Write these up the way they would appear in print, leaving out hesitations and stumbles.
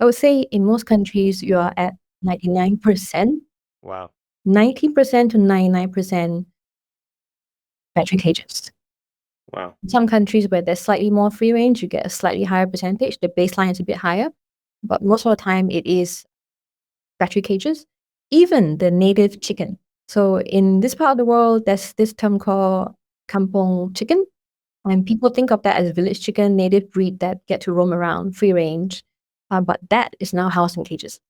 I would say in most countries, you are at 99%, Wow. 90% to 99% battery cages. Wow. In some countries where there's slightly more free range, you get a slightly higher percentage. The baseline is a bit higher, but most of the time it is battery cages. Even the native chicken. So in this part of the world, there's this term called kampong chicken. And people think of that as village chicken, native breed that get to roam around, free range. But that is now housed in cages.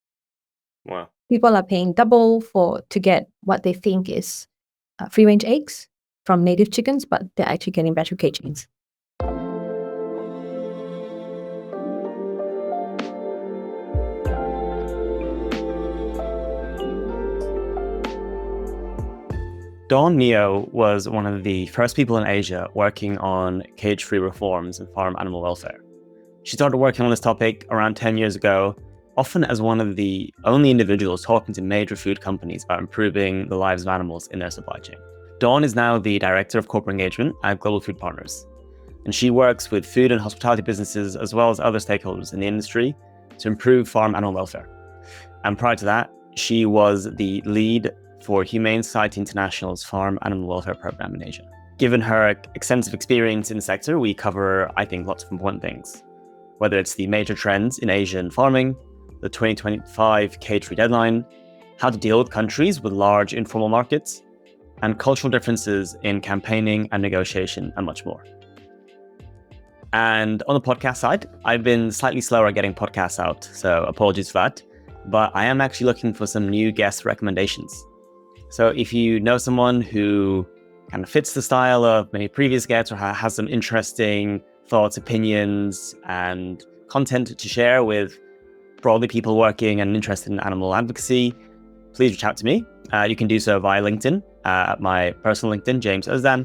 Wow. People are paying double to get what they think is free range eggs from native chickens, but they're actually getting battery cage chickens. Dawn Neo was one of the first people in Asia working on cage-free reforms and farm animal welfare. She started working on this topic around 10 years ago, often as one of the only individuals talking to major food companies about improving the lives of animals in their supply chain. Dawn is now the Director of Corporate Engagement at Global Food Partners, and she works with food and hospitality businesses as well as other stakeholders in the industry to improve farm animal welfare. And prior to that, she was the lead for Humane Society International's Farm Animal Welfare Program in Asia. Given her extensive experience in the sector, we cover, I think, lots of important things. Whether it's the major trends in Asian farming, the 2025 cage-free deadline, how to deal with countries with large informal markets, and cultural differences in campaigning and negotiation, and much more. And on the podcast side, I've been slightly slower at getting podcasts out, so apologies for that. But I am actually looking for some new guest recommendations. So if you know someone who kind of fits the style of maybe previous guests or has some interesting thoughts, opinions, and content to share with broadly people working and interested in animal advocacy, please reach out to me. You can do so via LinkedIn, at my personal LinkedIn, James Ozdan,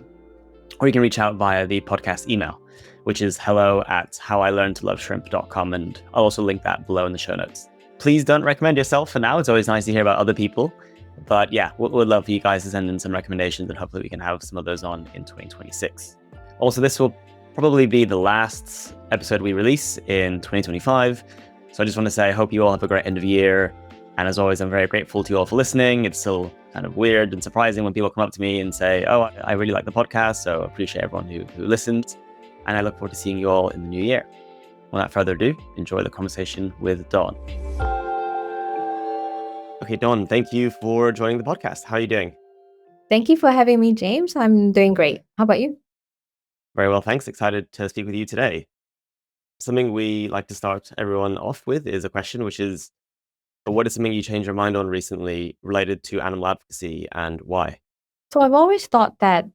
or you can reach out via the podcast email, which is hello@howilearntoloveshrimp.com, and I'll also link that below in the show notes. Please don't recommend yourself for now. It's always nice to hear about other people. But yeah, we'd love for you guys to send in some recommendations, and hopefully we can have some of those on in 2026. Also, this will probably be the last episode we release in 2025. So I just want to say I hope you all have a great end of year. And as always, I'm very grateful to you all for listening. It's still kind of weird and surprising when people come up to me and say, oh, I really like the podcast. So I appreciate everyone who listened. And I look forward to seeing you all in the new year. Without further ado, enjoy the conversation with Dawn. Okay, Dawn, thank you for joining the podcast. How are you doing? Thank you for having me, James. I'm doing great. How about you? Very well, thanks. Excited to speak with you today. Something we like to start everyone off with is a question, which is, what is something you changed your mind on recently related to animal advocacy, and why? So I've always thought that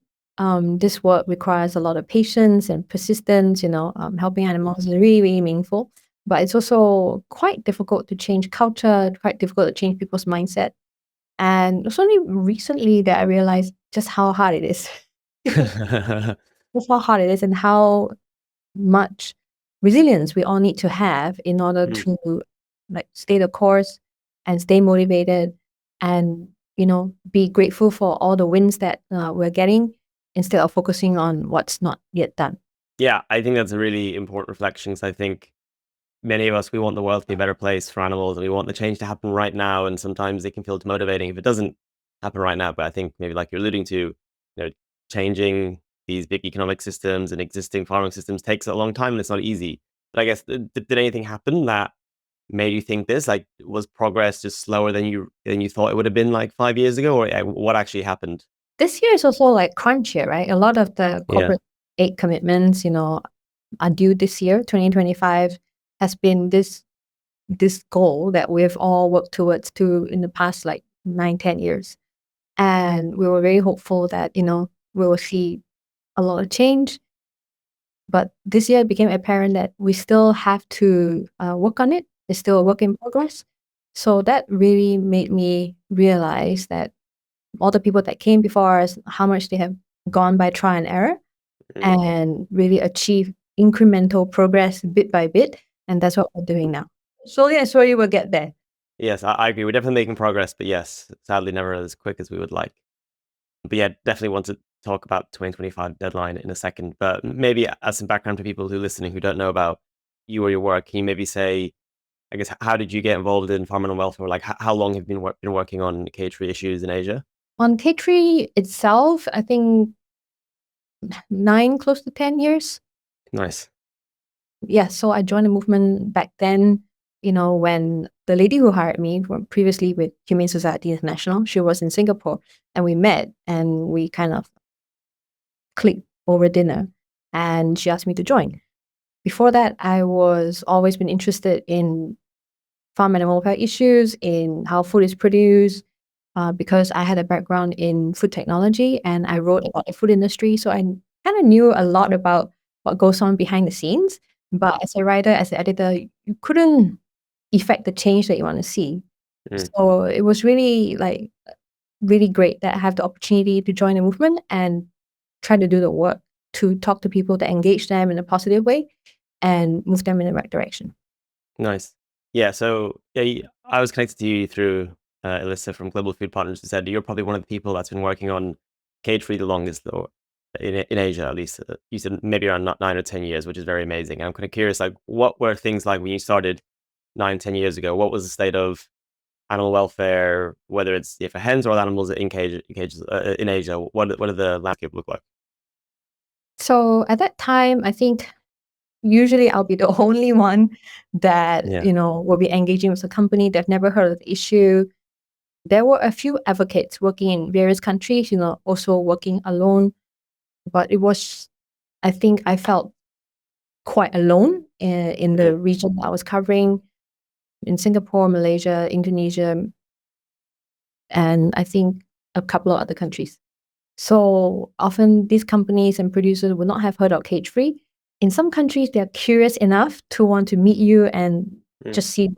this work requires a lot of patience and persistence. Helping animals is really, really meaningful. But it's also quite difficult to change culture, quite difficult to change people's mindset. And it's only recently that I realized just how hard it is. Just how hard it is and how much resilience we all need to have in order to stay the course and stay motivated and be grateful for all the wins that we're getting instead of focusing on what's not yet done. Yeah, I think that's a really important reflection, because I think many of us, we want the world to be a better place for animals, and we want the change to happen right now, and sometimes it can feel demotivating if it doesn't happen right now. But I think maybe, like you're alluding to, changing these big economic systems and existing farming systems takes a long time, and it's not easy. But I guess, did anything happen that made you think this? Like, was progress just slower than you thought it would have been like 5 years ago, or what actually happened? This year is also like crunch year, right? A lot of the corporate aid commitments, are due this year. 2025 has been this goal that we've all worked towards in the past 9-10 years. And we were very hopeful that, we will see a lot of change. But this year it became apparent that we still have to work on it. It's still a work in progress. So that really made me realize that all the people that came before us, how much they have gone by trial and error and really achieve incremental progress bit by bit. And that's what we're doing now. Slowly and slowly we'll get there. Yes, I agree. We're definitely making progress, but yes, sadly never as quick as we would like. But yeah, definitely want to talk about 2025 deadline in a second. But maybe as some background for people who are listening who don't know about you or your work, can you maybe say I guess, how did you get involved in farm animal welfare? Like, how long have you been working on cage-free issues in Asia? On cage-free itself, I think 9, close to 10 years. Nice. Yeah, so I joined the movement back then, when the lady who hired me previously with Humane Society International, she was in Singapore, and we met and we kind of clicked over dinner, and she asked me to join. Before that, I was always been interested in farm animal welfare issues, in how food is produced, because I had a background in food technology and I wrote about the food industry. So I kind of knew a lot about what goes on behind the scenes. But as a writer, as an editor, you couldn't effect the change that you want to see. So it was really really great that I have the opportunity to join the movement and try to do the work to talk to people, to engage them in a positive way and move them in the right direction. Nice. Yeah, so I was connected to you through Alyssa from Global Food Partners, who said you're probably one of the people that's been working on cage-free the longest, though, in Asia, at least. You said maybe around 9 or 10 years, which is very amazing. I'm kind of curious, like, what were things like when you started 9, 10 years ago? What was the state of animal welfare, whether it's for hens or other animals in cages in Asia? What did the landscape look like? So at that time, I think usually I'll be the only one that, will be engaging with a company. They've never heard of the issue. There were a few advocates working in various countries, also working alone. But it was, I think I felt quite alone in the region I was covering, in Singapore, Malaysia, Indonesia, and I think a couple of other countries. So often these companies and producers would not have heard of cage free. In some countries, they're curious enough to want to meet you and just see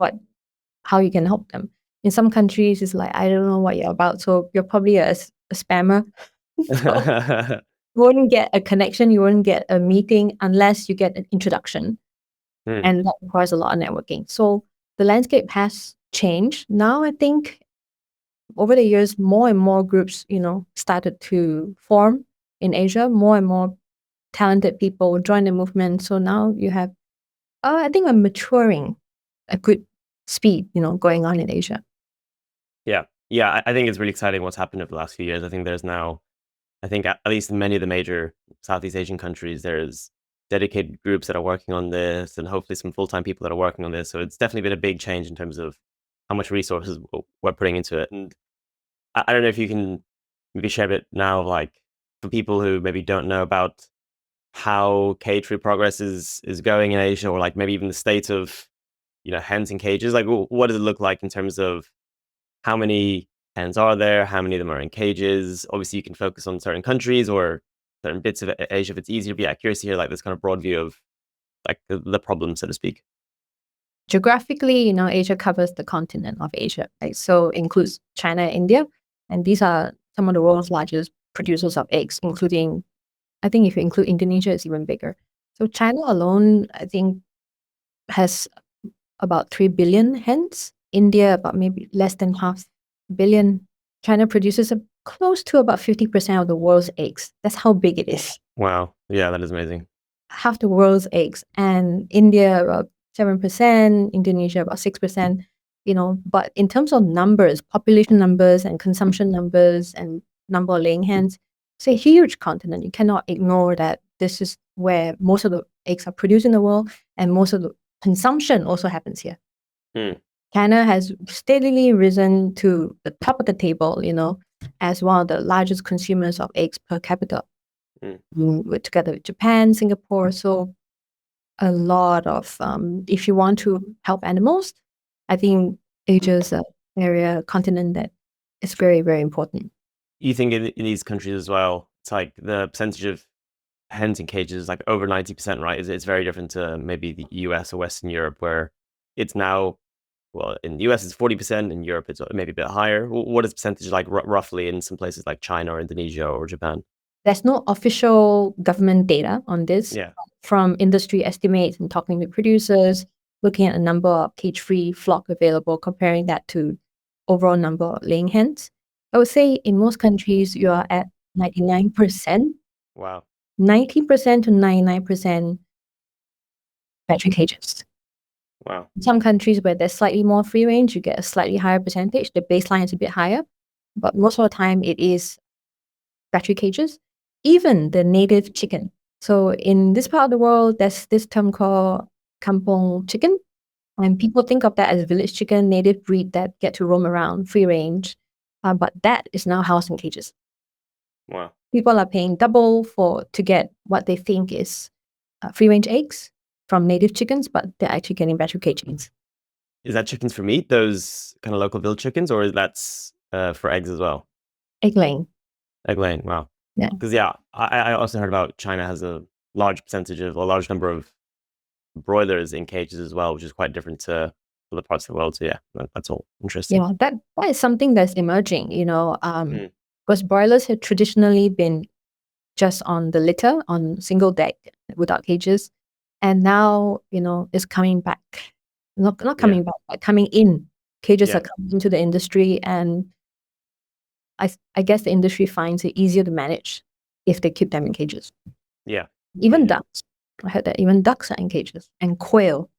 how you can help them. In some countries, it's like, I don't know what you're about. So you're probably a spammer. So you wouldn't get a connection, you wouldn't get a meeting unless you get an introduction. And that requires a lot of networking. So the landscape has changed. Now I think over the years, more and more groups, started to form in Asia. More and more talented people join the movement. So now you have, I think, we're maturing a good speed, going on in Asia. Yeah. I think it's really exciting what's happened over the last few years. I think there's now, at least in many of the major Southeast Asian countries, there's dedicated groups that are working on this, and hopefully some full-time people that are working on this. So it's definitely been a big change in terms of how much resources we're putting into it. And I don't know if you can maybe share a bit now, like, for people who maybe don't know about how cage-free progress is going in Asia, or like maybe even the state of hens in cages. Like, what does it look like in terms of how many hens are there? How many of them are in cages? Obviously, you can focus on certain countries or certain bits of Asia if it's easier. But yeah, curious to hear like this kind of broad view of like the problem, so to speak. Geographically, Asia covers the continent of Asia, right? So includes China and India. And these are some of the world's largest producers of eggs, including, I think if you include Indonesia, it's even bigger. So China alone, I think, has about 3 billion hens. India, about maybe less than 500,000,000. China produces close to about 50% of the world's eggs. That's how big it is. Wow. Yeah, that is amazing. Half the world's eggs. And India, about 7%, Indonesia, about 6%. But in terms of numbers, population numbers and consumption numbers and number of laying hens, it's a huge continent. You cannot ignore that this is where most of the eggs are produced in the world, and most of the consumption also happens here. China has steadily risen to the top of the table, as one of the largest consumers of eggs per capita, together with Japan, Singapore. So a lot of, if you want to help animals, I think Asia is an continent that is very, very important. You think in these countries as well, it's like the percentage of hens in cages is like over 90%, right? It's very different to maybe the US or Western Europe, where it's now, well, in the US it's 40%, in Europe it's maybe a bit higher. What is the percentage like roughly in some places like China or Indonesia or Japan? There's no official government data on this. Yeah. From industry estimates and talking to producers, looking at the number of cage-free flock available, comparing that to overall number of laying hens, I would say in most countries you are at 99%. Wow. 90% to 99% battery cages. Wow. In some countries where there's slightly more free range, you get a slightly higher percentage. The baseline is a bit higher, but most of the time it is battery cages. Even the native chicken. So in this part of the world, there's this term called kampong chicken. And people think of that as village chicken, native breed that get to roam around, free range. But that is now housed in cages. Wow. People are paying double to get what they think is free range eggs from native chickens, but they're actually getting battery cage chickens. Is that chickens for meat, those kind of local village chickens, or that's for eggs as well? Egg laying. Egg laying, wow. Yeah. Because I also heard about China has a large number of broilers in cages as well, which is quite different to other parts of the world. So yeah, that's all interesting. Yeah, that is something that's emerging, because broilers have traditionally been just on the litter, on single deck without cages. And now, it's coming back. Not coming back, but coming in. Cages are coming into the industry, and I guess the industry finds it easier to manage if they keep them in cages. Yeah. Even ducks. I heard that even ducks are in cages, and quail.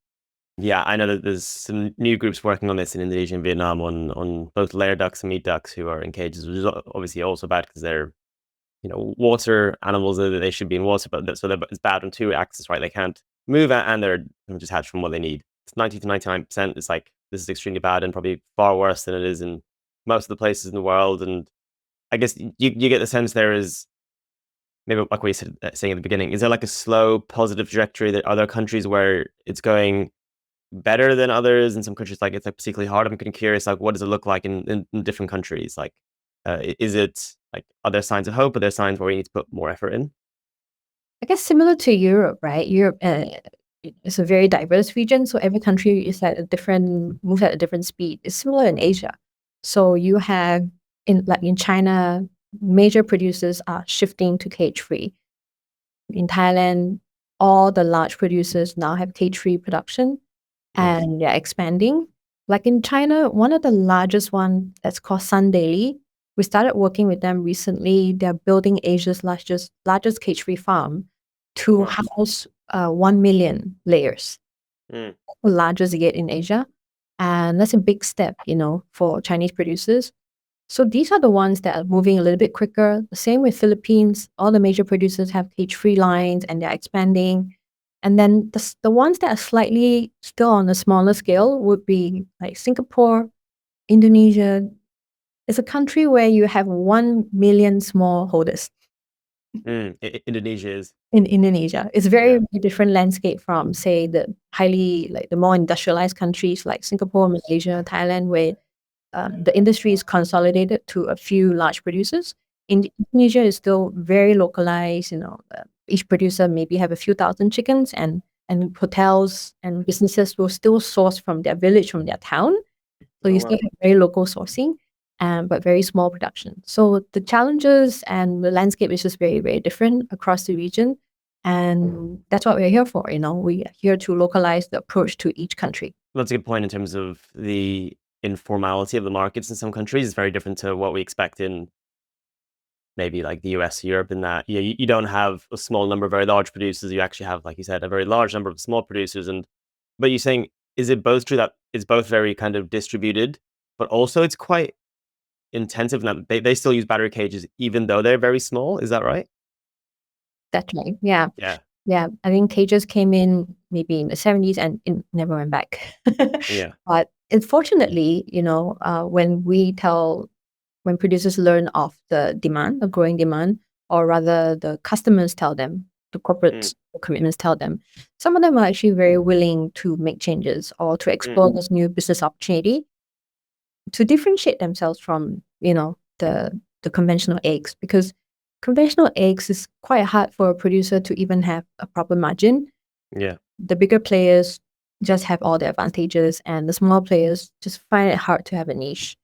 Yeah, I know that there's some new groups working on this in Indonesia and Vietnam on both layer ducks and meat ducks who are in cages, which is obviously also bad because they're, water animals. They should be in water, but it's bad on two axes, right? They can't move and they're just hatched from what they need. It's 90 to 99%. It's like, this is extremely bad and probably far worse than it is in most of the places in the world. And I guess you get the sense there is, maybe like what you said, saying at the beginning, is there like a slow positive trajectory that other countries where it's going better than others, in some countries like it's like particularly hard? I'm kind of curious, like, what does it look like in different countries? Like, is it like, are there signs of hope? Are there signs where we need to put more effort in? I guess similar to Europe, right? Europe is a very diverse region, so every country is moves at a different speed. It's similar in Asia. So you have in China, major producers are shifting to cage free. In Thailand, all the large producers now have cage free production, and they're expanding. Like in China, one of the largest one that's called Sun Daily. We started working with them recently. They're building Asia's largest cage-free farm to house 1 million layers, the largest yet in Asia. And that's a big step, for Chinese producers. So these are the ones that are moving a little bit quicker. The same with Philippines. All the major producers have cage-free lines and they're expanding. And then the ones that are slightly still on a smaller scale would be like Singapore, Indonesia. It's a country where you have 1 million small holders. Indonesia is. In Indonesia. It's very different landscape from, say, the more industrialized countries like Singapore, Malaysia, Thailand, where the industry is consolidated to a few large producers. Indonesia is still very localized. Each producer maybe have a few thousand chickens, and hotels and businesses will still source from their village, from their town. So you still have very local sourcing, but very small production. So the challenges and the landscape is just very, very different across the region. And that's what we're here for. We are here to localize the approach to each country. That's a good point in terms of the informality of the markets in some countries. It's very different to what we expect in maybe like the US, Europe, in that you don't have a small number of very large producers. You actually have, like you said, a very large number of small producers. But you're saying, is it both true that it's both very kind of distributed, but also it's quite intensive, and that they still use battery cages even though they're very small? Is that right? That's right. Yeah. Yeah. Yeah. I think cages came in maybe in the 70s and it never went back. Yeah. But unfortunately, when producers learn of the growing demand, or rather the customers tell them, the corporate commitments tell them, some of them are actually very willing to make changes or to explore this new business opportunity to differentiate themselves from, the conventional eggs, because conventional eggs is quite hard for a producer to even have a proper margin. Yeah. The bigger players just have all the advantages, and the small players just find it hard to have a niche.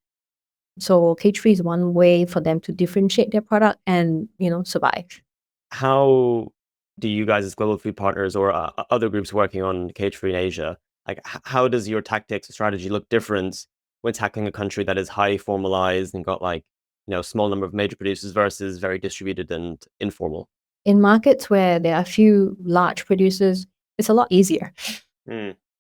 So cage-free is one way for them to differentiate their product and, survive. How do you guys as global food partners or other groups working on cage-free in Asia, like how does your tactics or strategy look different when tackling a country that is highly formalized and got like, small number of major producers versus very distributed and informal? In markets where there are a few large producers, it's a lot easier.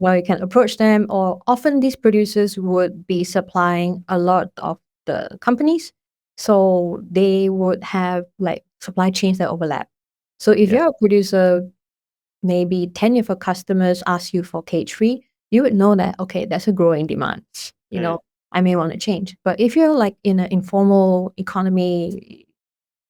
well, you can approach them, or often these producers would be supplying a lot of the companies. So they would have like supply chains that overlap. So if Yeah. you're a producer, maybe 10 of your customers ask you for cage free, you would know that, okay, that's a growing demand. You Mm. know, I may want to change. But if you're like in an informal economy,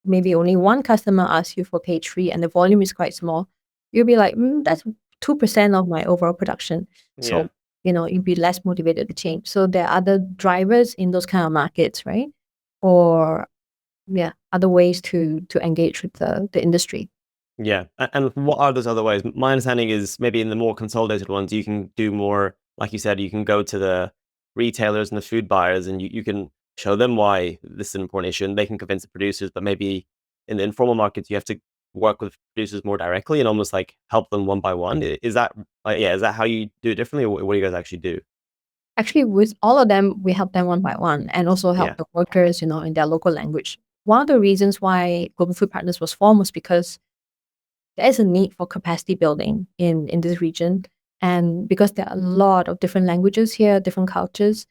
maybe only one customer asks you for cage free and the volume is quite small, you'll be like, that's 2% of my overall production. Yeah. So, you'd be less motivated to change. So there are other drivers in those kind of markets, right? Or yeah, other ways to engage with the industry. Yeah. And what are those other ways? My understanding is maybe in the more consolidated ones, you can do more, like you said, you can go to the retailers and the food buyers and you can show them why this is an important issue and they can convince the producers. But maybe in the informal markets, you have to work with producers more directly and almost like help them one by one. Is that, is that how you do it differently, or what do you guys actually do? Actually, with all of them, we help them one by one and also help Yeah. the workers, in their local language. One of the reasons why Global Food Partners was formed was because there is a need for capacity building in this region. And because there are a lot of different languages here, different cultures,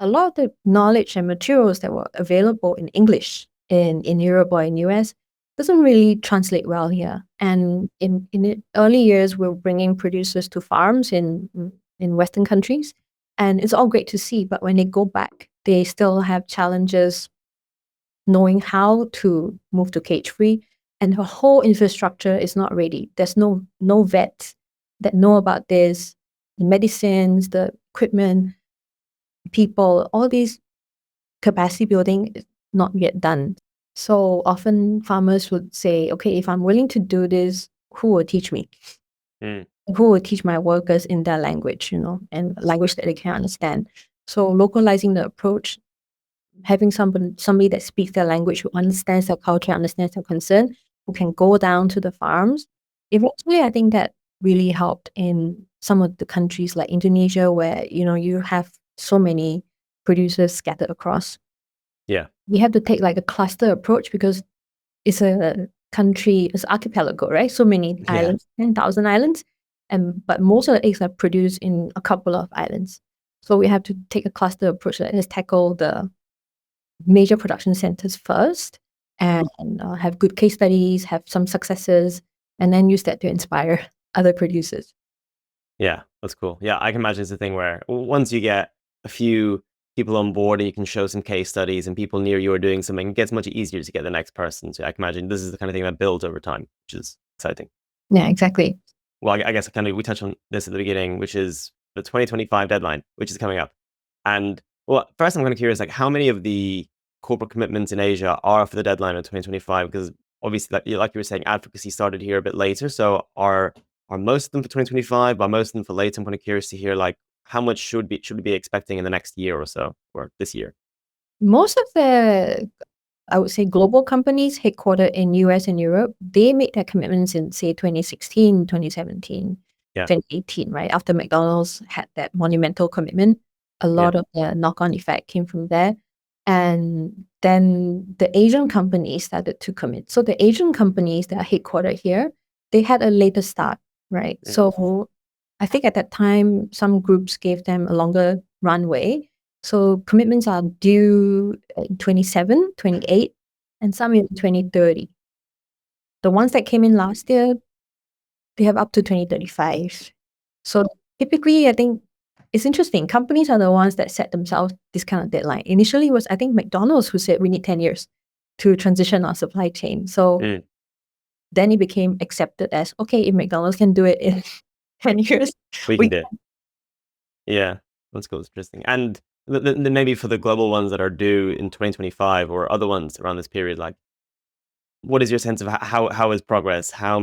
a lot of the knowledge and materials that were available in English in Europe or in US doesn't really translate well here. And in the early years, we were bringing producers to farms in Western countries, and it's all great to see. But when they go back, they still have challenges knowing how to move to cage free, and the whole infrastructure is not ready. There's no vets that know about this, the medicines, the equipment, people, all these capacity building is not yet done. So often farmers would say, okay, if I'm willing to do this, who will teach me? Mm. Who will teach my workers in their language, and language that they can understand? So localizing the approach, having somebody that speaks their language, who understands their culture, understands their concern, who can go down to the farms. Eventually, I think that really helped in some of the countries like Indonesia, where you have so many producers scattered across. Yeah. We have to take like a cluster approach because it's a country, it's archipelago, right? So many Yeah. islands, 10,000 islands, but most of the eggs are produced in a couple of islands. So we have to take a cluster approach that is tackle the major production centers first and have good case studies, have some successes, and then use that to inspire other producers. Yeah, that's cool. Yeah, I can imagine it's a thing where once you get a few people on board and you can show some case studies and people near you are doing something, it gets much easier to get the next person. So I can imagine this is the kind of thing that builds over time, which is exciting. Yeah, exactly. Well, I guess we touched on this at the beginning, which is the 2025 deadline, which is coming up. And well, first I'm kind of curious, like how many of the corporate commitments in Asia are for the deadline of 2025? Because obviously, like you were saying, advocacy started here a bit later. So are most of them for 2025? Are most of them for later? I'm kind of curious to hear like how much should we be expecting in the next year or so, or this year? Most of the, I would say, global companies headquartered in US and Europe, they made their commitments in, say, 2016, 2017, Yeah, 2018, right? After McDonald's had that monumental commitment, a yeah, lot of the knock-on effect came from there. And then the Asian companies started to commit. So the Asian companies that are headquartered here, they had a later start, right? mm, So I think at that time, some groups gave them a longer runway. So commitments are due in 27, 28, and some in 2030. The ones that came in last year, they have up to 2035. So typically, I think it's interesting. Companies are the ones that set themselves this kind of deadline. Initially, it was, I think, McDonald's who said we need 10 years to transition our supply chain. So mm, then it became accepted as, okay, if McDonald's can do it in 10 years, we can we do it. Yeah, that's cool. It's interesting. And then maybe for the global ones that are due in 2025 or other ones around this period, like what is your sense of how is progress? How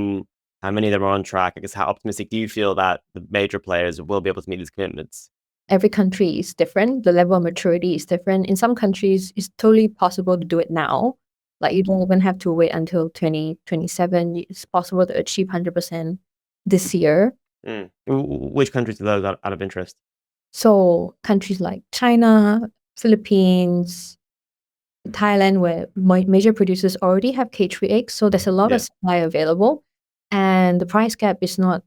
many of them are on track? I guess how optimistic do you feel that the major players will be able to meet these commitments? every country is different. The level of maturity is different. In some countries, it's totally possible to do it now. Like you don't even have to wait until 2027. It's possible to achieve 100% this year. Mm. Which countries are those out of interest? So countries like China, Philippines, Thailand, where major producers already have cage-free eggs, so there's a lot of Yeah. supply available, and the price gap is not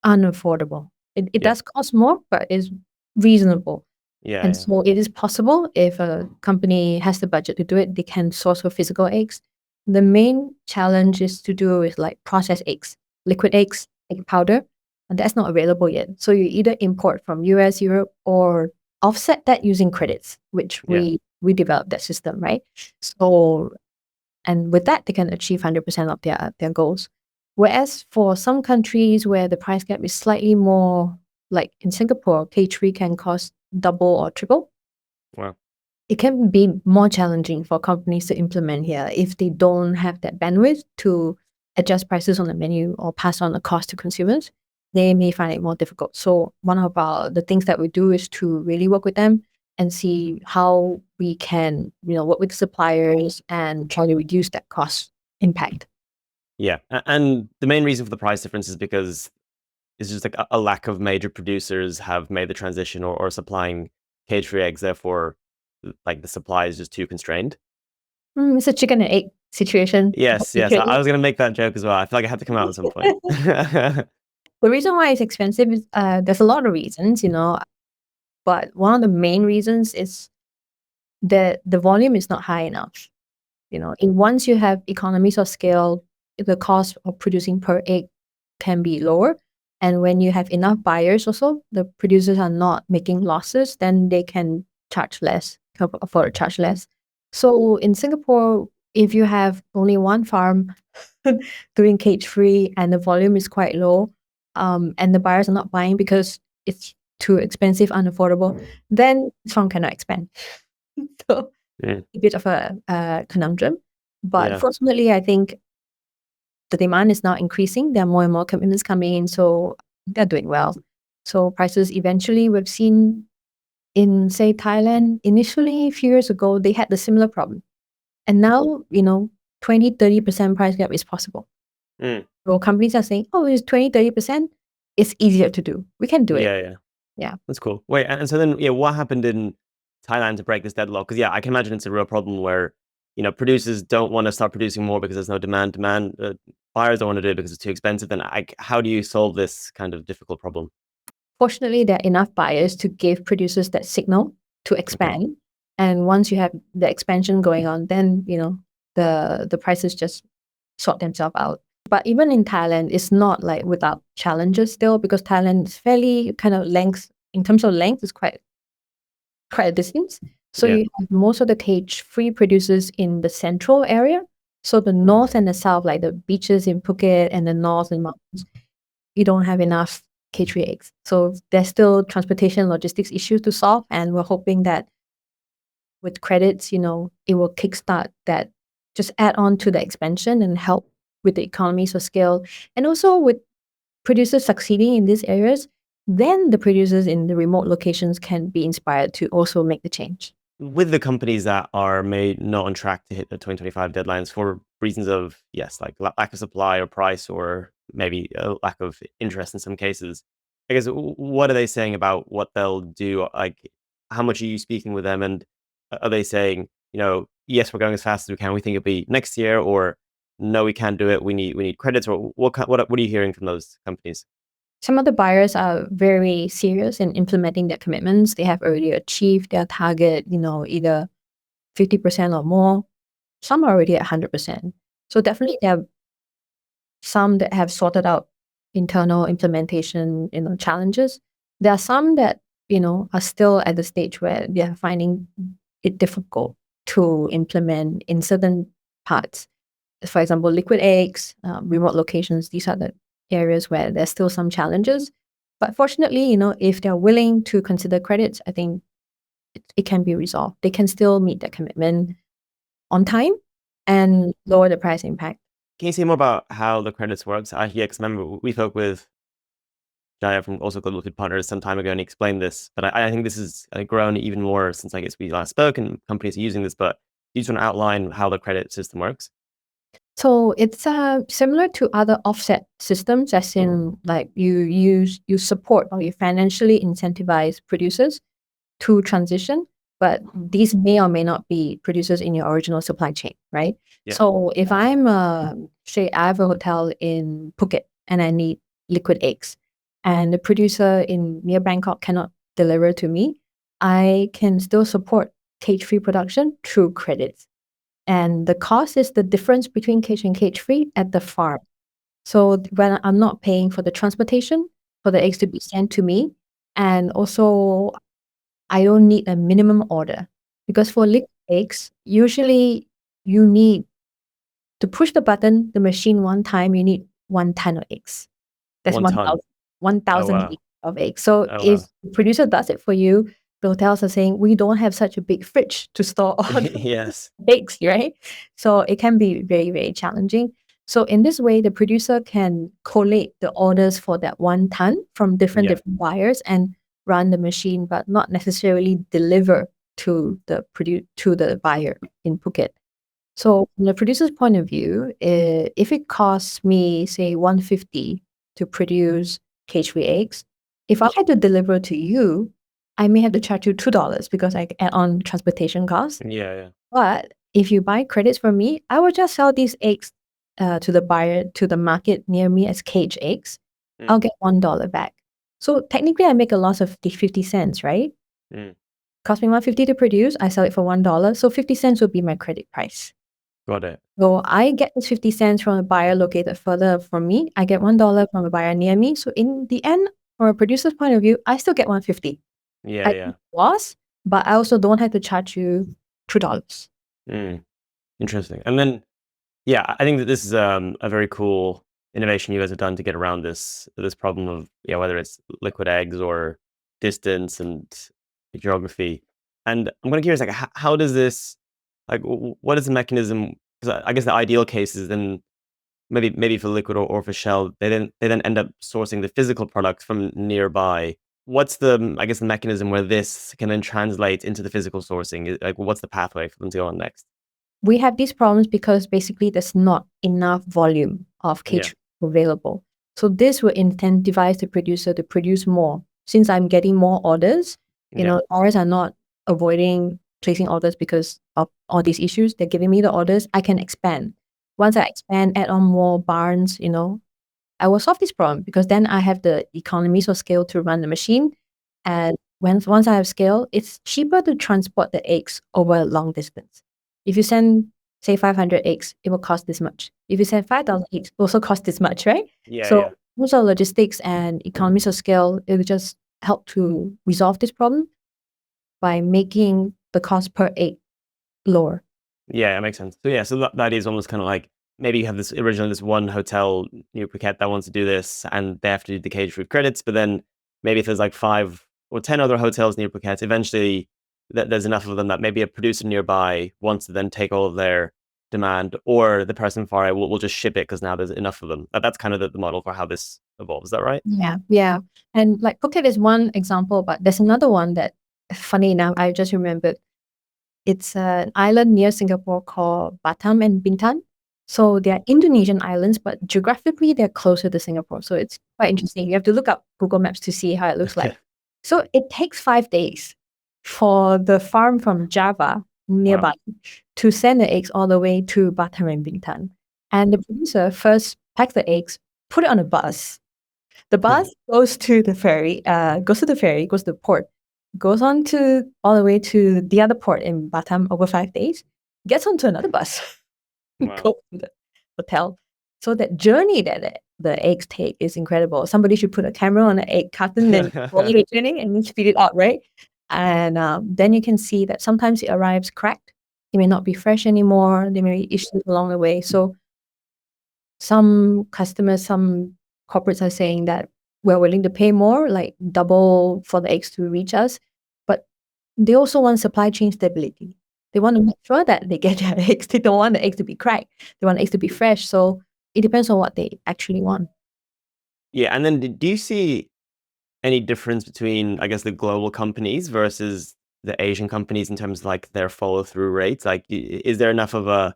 unaffordable. It does cost more, but it's reasonable. And so it is possible if a company has the budget to do it, they can source for physical eggs. The main challenge is to do with like processed eggs, liquid eggs, egg powder, and that's not available yet. So you either import from US, Europe, or offset that using credits, which we developed that system, right? So, and with that, they can achieve 100% of their goals. Whereas for some countries where the price gap is slightly more, like in Singapore, cage-free can cost double or triple. Wow. It can be more challenging for companies to implement here if they don't have that bandwidth to adjust prices on the menu or pass on the cost to consumers. They may find it more difficult. So one of the things that we do is to really work with them and see how we can, work with suppliers and try to reduce that cost impact. Yeah, and the main reason for the price difference is because it's just like a lack of major producers have made the transition or supplying cage-free eggs. Therefore, like the supply is just too constrained. It's a chicken and egg situation. Yes. I was going to make that joke as well. I feel like I had to come out at some point. The reason why it's expensive is there's a lot of reasons, but one of the main reasons is that the volume is not high enough. Once you have economies of scale, the cost of producing per egg can be lower. And when you have enough buyers also, the producers are not making losses, then they can charge less, afford to charge less. So in Singapore, if you have only one farm doing cage-free and the volume is quite low, and the buyers are not buying because it's too expensive, unaffordable, then this farm cannot expand. So a bit of a conundrum. But fortunately, I think the demand is now increasing. There are more and more commitments coming in, so they're doing well. So prices eventually, we've seen in, say, Thailand, initially a few years ago, they had the similar problem. And now, 20, 30% price gap is possible. So companies are saying, oh, it's 20, 30%. It's easier to do. We can do it. Yeah. That's cool. Wait, and so then, what happened in Thailand to break this deadlock? Because I can imagine it's a real problem where producers don't want to start producing more because there's no demand. Buyers don't want to do it because it's too expensive. Then, how do you solve this kind of difficult problem? Fortunately, there are enough buyers to give producers that signal to expand. Okay. And once you have the expansion going on, then the prices just sort themselves out. But even in Thailand, it's not like without challenges still, because Thailand is fairly kind of in terms of length, it's quite a distance. So you have most of the cage-free producers in the central area. So the north and the south, like the beaches in Phuket and the north and mountains, you don't have enough cage-free eggs. So there's still transportation logistics issues to solve. And we're hoping that with credits, it will kickstart that, just add on to the expansion and help with the economies of scale. And also with producers succeeding in these areas, then the producers in the remote locations can be inspired to also make the change. With the companies that are not on track to hit the 2025 deadlines for reasons of, like lack of supply or price, or maybe a lack of interest in some cases, I guess, what are they saying about what they'll do? Like, how much are you speaking with them? And are they saying, yes, we're going as fast as we can, we think it'll be next year, or no, we can't do it, we need credits? Or what are you hearing from those companies? Some of the buyers are very serious in implementing their commitments. They have already achieved their target, either 50% or more. Some are already at 100%. So definitely there are some that have sorted out internal implementation, challenges. There are some that, are still at the stage where they are finding it difficult to implement in certain parts. For example, liquid eggs, remote locations, these are the areas where there's still some challenges. But fortunately, if they're willing to consider credits, I think it can be resolved. They can still meet their commitment on time and lower the price impact. Can you say more about how the credits works? Because remember, we spoke with Jaya from also Global Food Partners some time ago, and he explained this. But I think this has grown even more since I guess we last spoke, and companies are using this. But you just want to outline how the credit system works? So it's similar to other offset systems, as in like you support or you financially incentivize producers to transition, but these may or may not be producers in your original supply chain, right? Yeah. So if I'm say I have a hotel in Phuket and I need liquid eggs, and the producer in near Bangkok cannot deliver to me, I can still support cage-free production through credits. And the cost is the difference between cage and cage-free at the farm. So when I'm not paying for the transportation, for the eggs to be sent to me, and also I don't need a minimum order. Because for liquid eggs, usually you need to push the button, the machine one time, you need 1 ton of eggs. That's 1 ton. 1,000 wow. of eggs. So Oh, if wow. the producer does it for you, the hotels are saying, we don't have such a big fridge to store all the Yes. eggs, right? So it can be very, very challenging. So in this way, the producer can collate the orders for that 1 ton from different buyers and run the machine, but not necessarily deliver to the buyer in Phuket. So from the producer's point of view, if it costs me, say, 150 to produce cage-free eggs, if I had to deliver to you, I may have to charge you $2 because I add on transportation costs. Yeah. But if you buy credits from me, I will just sell these eggs to the buyer, to the market near me as cage eggs. I'll get $1 back. So technically, I make a loss of 50 cents, right? Cost me 150 to produce, I sell it for $1. So 50 cents would be my credit price. Got it. So I get this 50 cents from a buyer located further from me. I get $1 from a buyer near me. So in the end, from a producer's point of view, I still get 150. Yeah. Loss, but I also don't have to charge you $2. Interesting. And then, yeah, I think that this is a very cool innovation you guys have done to get around this problem of whether it's liquid eggs or distance and geography. And I'm kind of curious, like, how does this, like, what is the mechanism? Because I guess the ideal case is then maybe for liquid or for shell, they then end up sourcing the physical product from nearby. What's the, I guess, the mechanism where this can then translate into the physical sourcing? Like, what's the pathway for them to go on next? We have these problems because basically there's not enough volume of cage available. So this will incentivize the producer to produce more. Since I'm getting more orders, orders are not avoiding placing orders because of all these issues. They're giving me the orders. I can expand. Once I expand, add on more barns, I will solve this problem because then I have the economies of scale to run the machine. And once I have scale, it's cheaper to transport the eggs over a long distance. If you send, say, 500 eggs, it will cost this much. If you send 5,000 eggs, it also cost this much, right? So most of logistics and economies of scale, it will just help to resolve this problem by making the cost per egg lower. Yeah, it makes sense. So that is almost kind of like, maybe you have this one hotel near Phuket that wants to do this, and they have to do the cage-free credits. But then maybe if there's like 5 or 10 other hotels near Phuket, eventually there's enough of them that maybe a producer nearby wants to then take all of their demand, or the person far away will just ship it because now there's enough of them. That's kind of the model for how this evolves. Is that right? Yeah. And like Phuket is one example, but there's another one that, funny enough, I just remembered. It's an island near Singapore called Batam and Bintan. So they're Indonesian islands, but geographically they're closer to Singapore. So it's quite interesting. You have to look up Google Maps to see how it looks like. So it takes 5 days for the farm from Java nearby to send the eggs all the way to Batam and Bintan. And the producer first packs the eggs, put it on a bus. The bus goes to the ferry, goes to the port, goes on to all the way to the other port in Batam over 5 days, gets onto another bus, goes to the hotel. So that journey that the eggs take is incredible. Somebody should put a camera on an egg carton and and speed it out, right? And then you can see that sometimes it arrives cracked. It may not be fresh anymore. There may be issues along the way. So some customers, some corporates are saying that we're willing to pay more, like double for the eggs to reach us. But they also want supply chain stability. They want to make sure that they get their eggs. They don't want the eggs to be cracked. They want eggs to be fresh. So it depends on what they actually want. Yeah. And then do you see any difference between, I guess, the global companies versus the Asian companies in terms of like their follow through rates? Like, is there enough of a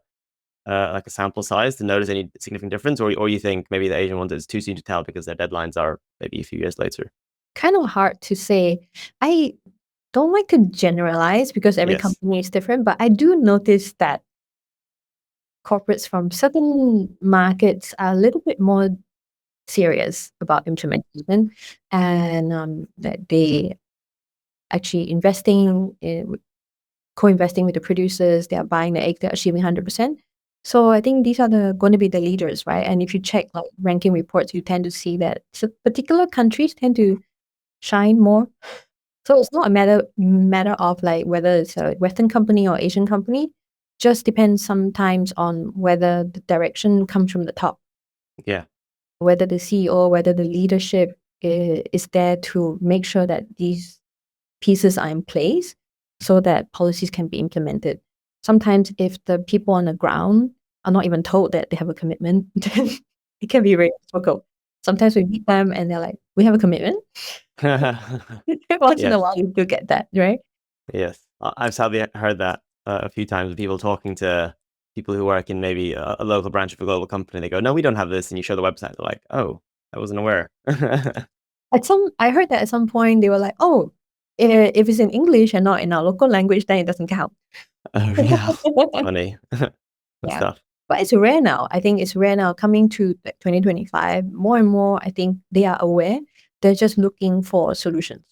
like a sample size to notice any significant difference, or you think maybe the Asian ones is too soon to tell because their deadlines are maybe a few years later? Kind of hard to say. I don't like to generalize because every company is different, but I do notice that corporates from certain markets are a little bit more serious about implementation, and that they actually co-investing with the producers. They are buying the egg. They're achieving 100%. So I think these are going to be the leaders, right? And if you check like ranking reports, you tend to see that particular countries tend to shine more. So it's not a matter of like whether it's a Western company or Asian company. Just depends sometimes on whether the direction comes from the top. Yeah. Whether the CEO, whether the leadership is there to make sure that these pieces are in place so that policies can be implemented. Sometimes if the people on the ground are not even told that they have a commitment, then it can be very difficult. Sometimes we meet them and they're like, we have a commitment. Once in a while you do get that, right? Yes. I've sadly heard that a few times with people talking to people who work in maybe a local branch of a global company. They go, no, we don't have this. And you show the website. They're like, oh, I wasn't aware. I heard that at some point they were like, oh, if it's in English and not in our local language, then it doesn't count. Oh, yeah. Funny. Yeah. Stuff. But it's rare now. I think it's rare now. Coming to like 2025, more and more, I think they are aware. They're just looking for solutions.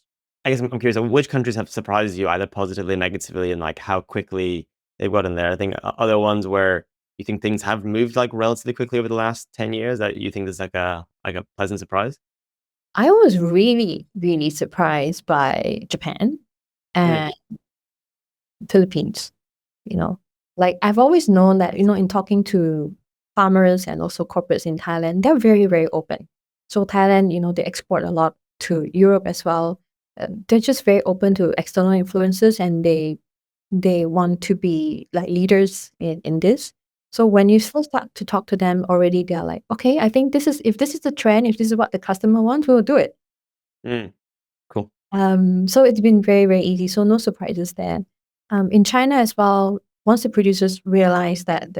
I guess I'm curious, which countries have surprised you either positively or negatively, and like how quickly they've gotten there? I think other ones where you think things have moved like relatively quickly over the last 10 years that you think is like a pleasant surprise? I was really, really surprised by Japan and Philippines. You know, like I've always known that, in talking to farmers and also corporates in Thailand, they're very, very open. So Thailand, they export a lot to Europe as well. They're just very open to external influences, and they want to be like leaders in this. So when you first start to talk to them already, they're like, okay, I think if this is the trend, if this is what the customer wants, we'll do it. Cool. So it's been very, very easy. So no surprises there. In China as well, once the producers realized that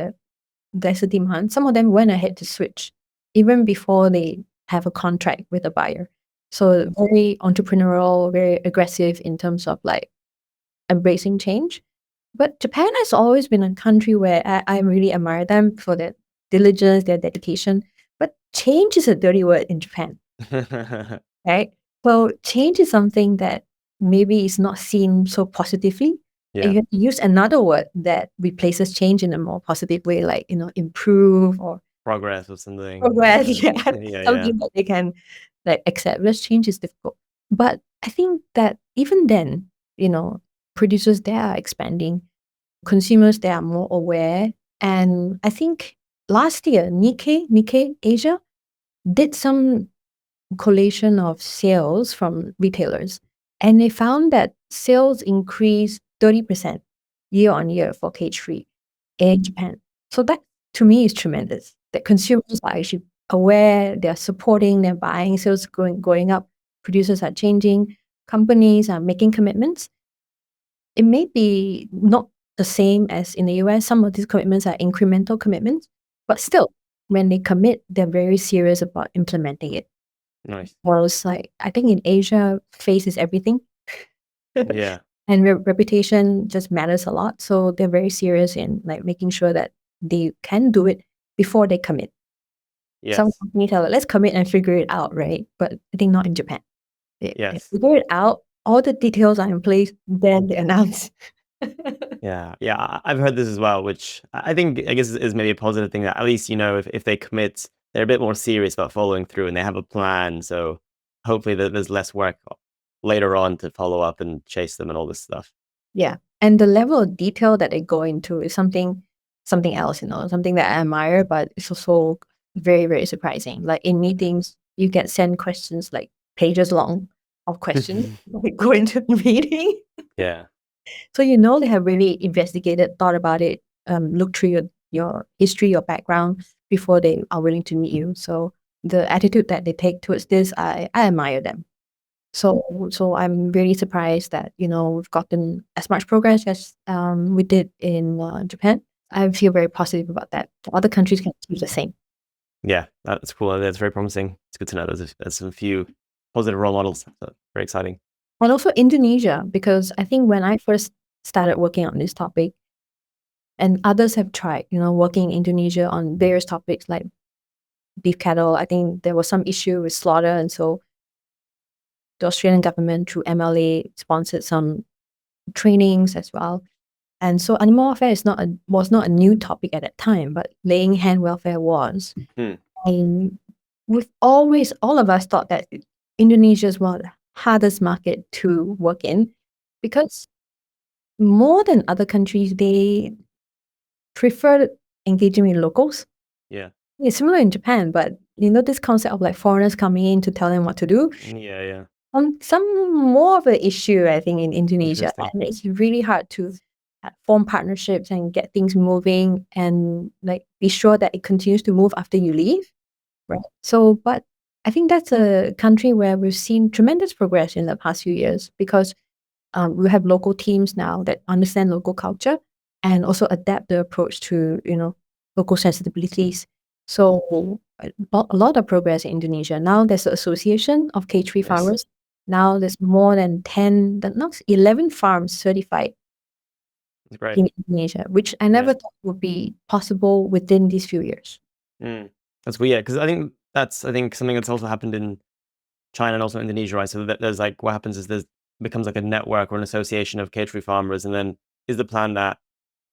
there's a demand, some of them went ahead to switch even before they have a contract with a buyer. So very entrepreneurial, very aggressive in terms of like embracing change. But Japan has always been a country where I really admire them for their diligence, their dedication. But change is a dirty word in Japan, right? So change is something that maybe is not seen so positively. Yeah. And you have to use another word that replaces change in a more positive way, like, improve or Progress or something. progress. Yeah. Something that they can like accept. Because change is difficult. But I think that even then, producers they are expanding, consumers they are more aware. And I think last year, Nikkei Asia did some collation of sales from retailers, and they found that sales increased 30% year on year for cage-free in Japan. So that to me is tremendous. That consumers are actually aware, they're supporting, they're buying, sales going up, producers are changing, companies are making commitments. It may be not the same as in the US. Some of these commitments are incremental commitments, but still, when they commit, they're very serious about implementing it. Nice. Whereas, like, I think in Asia, face is everything. Yeah. And reputation just matters a lot. So they're very serious in like making sure that they can do it before they commit. Yes. Some companies are like, let's commit and figure it out, right? But I think not in Japan. They figure it out, all the details are in place, then they announce. Yeah. I've heard this as well, which I think I guess is maybe a positive thing that at least if they commit, they're a bit more serious about following through and they have a plan. So hopefully there's less work later on to follow up and chase them and all this stuff. Yeah, and the level of detail that they go into is something else, something that I admire, but it's also very, very surprising. Like in meetings, you get sent questions like pages long of questions that go into the meeting. Yeah. So they have really investigated, thought about it, looked through your history, your background before they are willing to meet you. So the attitude that they take towards this, I admire them. So I'm really surprised that we've gotten as much progress as we did in Japan. I feel very positive about that. Other countries can do the same. Yeah, that's cool. That's very promising. It's good to know there's a few positive role models. So very exciting. And also Indonesia, because I think when I first started working on this topic, and others have tried, working in Indonesia on various topics like beef cattle. I think there was some issue with slaughter, and so the Australian government through MLA sponsored some trainings as well. And so animal welfare was not a new topic at that time, but laying hen welfare was. And all of us thought that Indonesia is one of the hardest market to work in, because more than other countries, they prefer engaging with locals. Yeah. It's similar in Japan, but this concept of like foreigners coming in to tell them what to do. Yeah. Some more of an issue, I think, in Indonesia, and it's really hard to form partnerships and get things moving and like be sure that it continues to move after you leave. Right. So, but I think that's a country where we've seen tremendous progress in the past few years, because we have local teams now that understand local culture and also adapt the approach to local sensibilities. So a lot of progress in Indonesia. Now there's an association of cage-free farmers. Now there's more than 11 farms certified in Indonesia, which I never thought would be possible within these few years. That's weird, because I think something that's also happened in China and also Indonesia, right? So that there's like, what happens is there's becomes like a network or an association of cage-free farmers, and then is the plan that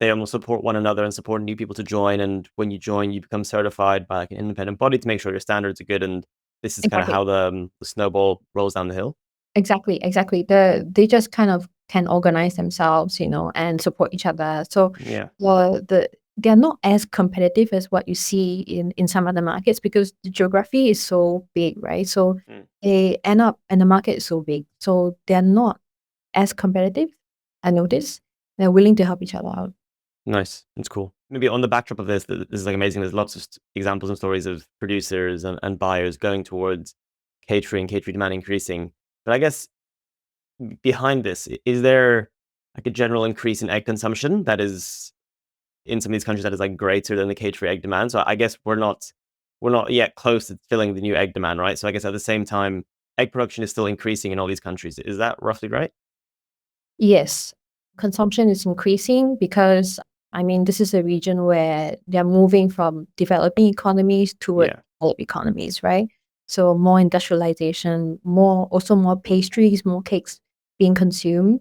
they almost support one another and support new people to join, and when you join, you become certified by like an independent body to make sure your standards are good, and this is kind of how the snowball rolls down the hill. Exactly. They just kind of can organize themselves, and support each other. So they're not as competitive as what you see in some other markets, because the geography is so big, right? So they end up, and the market is so big, so they're not as competitive. I notice they're willing to help each other out. Nice. That's cool. Maybe on the backdrop of this is like amazing. There's lots of examples and stories of producers and buyers going towards catering demand increasing. But I guess behind this, is there like a general increase in egg consumption that is in some of these countries that is like greater than the cage-free egg demand? So I guess we're not yet close to filling the new egg demand, right? So I guess at the same time, egg production is still increasing in all these countries. Is that roughly right? Yes, consumption is increasing because, this is a region where they're moving from developing economies toward developed economies, right? So more industrialization, more pastries, more cakes being consumed,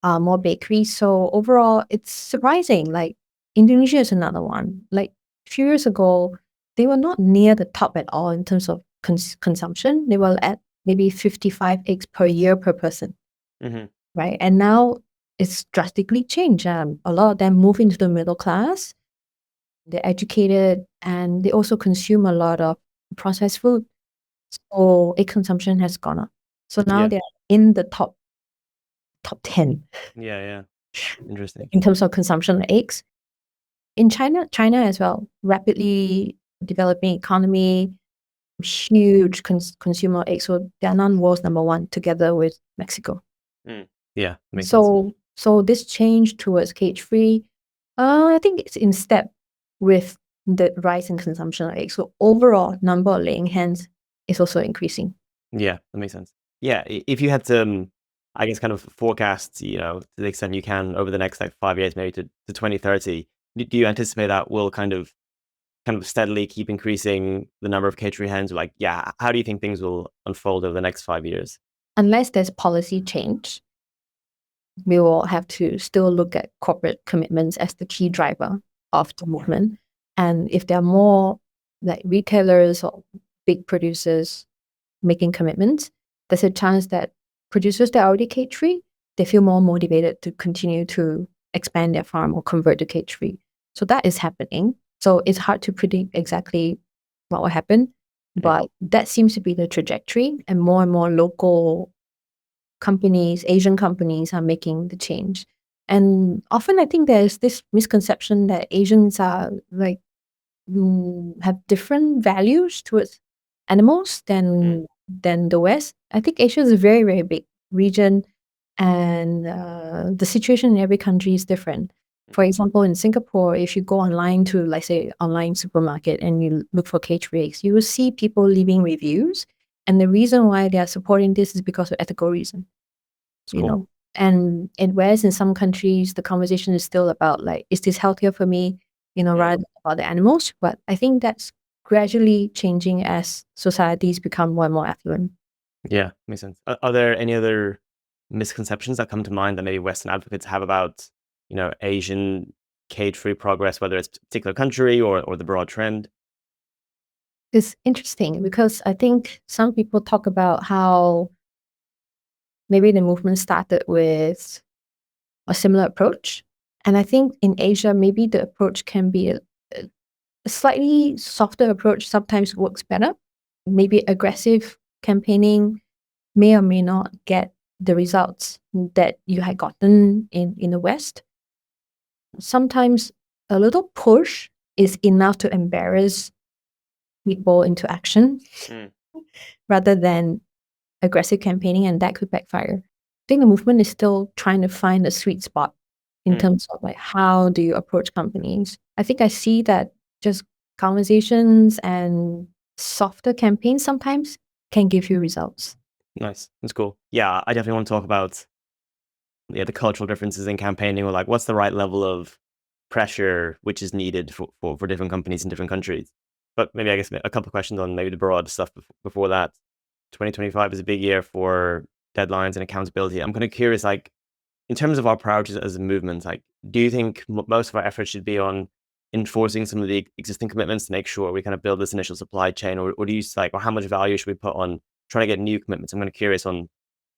more bakeries. So overall, it's surprising. Like Indonesia is another one. Like a few years ago, they were not near the top at all in terms of consumption. They were at maybe 55 eggs per year per person. Right. And now it's drastically changed. A lot of them move into the middle class. They're educated, and they also consume a lot of processed food. So egg consumption has gone up. So now they're in the top 10. Yeah. Interesting. In terms of consumption of eggs. In China as well, rapidly developing economy, huge consumer eggs. So they're non-world's number one together with Mexico. Yeah, makes sense. So this change towards cage-free, I think it's in step with the rise in consumption of eggs. So overall number of laying hens is also increasing. Yeah, that makes sense. Yeah, if you had to, I guess, kind of forecast, to the extent you can over the next like 5 years, maybe to 2030, do you anticipate that will kind of steadily keep increasing the number of cage-free hens? Like, how do you think things will unfold over the next 5 years? Unless there's policy change, we will have to still look at corporate commitments as the key driver of the movement. And if there are more like retailers or big producers making commitments, there's a chance that producers that are already cage-free, they feel more motivated to continue to expand their farm or convert to cage-free. So that is happening. So it's hard to predict exactly what will happen, but that seems to be the trajectory, and more local companies, Asian companies, are making the change. And often I think there's this misconception that Asians are like have different values towards animals than the West. I think Asia is a very, very big region, and the situation in every country is different. For example, in Singapore, if you go online to, like, say, online supermarket and you look for cage-free eggs, you will see people leaving reviews. And the reason why they are supporting this is because of ethical reason. And whereas in some countries, the conversation is still about, like, is this healthier for me, rather than about the animals. But I think that's gradually changing as societies become more and more affluent. Yeah, makes sense. Are there any other misconceptions that come to mind that maybe Western advocates have about, Asian cage-free progress, whether it's a particular country or the broad trend? It's interesting because I think some people talk about how maybe the movement started with a similar approach. And I think in Asia, maybe the approach can be a slightly softer approach sometimes works better. Maybe aggressive campaigning may or may not get the results that you had gotten in the West. Sometimes a little push is enough to embarrass people into action rather than aggressive campaigning, and that could backfire. I think the movement is still trying to find a sweet spot in terms of like how do you approach companies. I think I see that just conversations and softer campaigns sometimes can give you results. Nice. That's cool. Yeah, I definitely want to talk about the cultural differences in campaigning, or like what's the right level of pressure which is needed for different companies in different countries. But maybe I guess a couple of questions on maybe the broad stuff before that. 2025 is a big year for deadlines and accountability. I'm kind of curious, like, in terms of our priorities as a movement, like, do you think most of our efforts should be on enforcing some of the existing commitments to make sure we kind of build this initial supply chain, or do you like, or how much value should we put on trying to get new commitments? I'm kind of curious on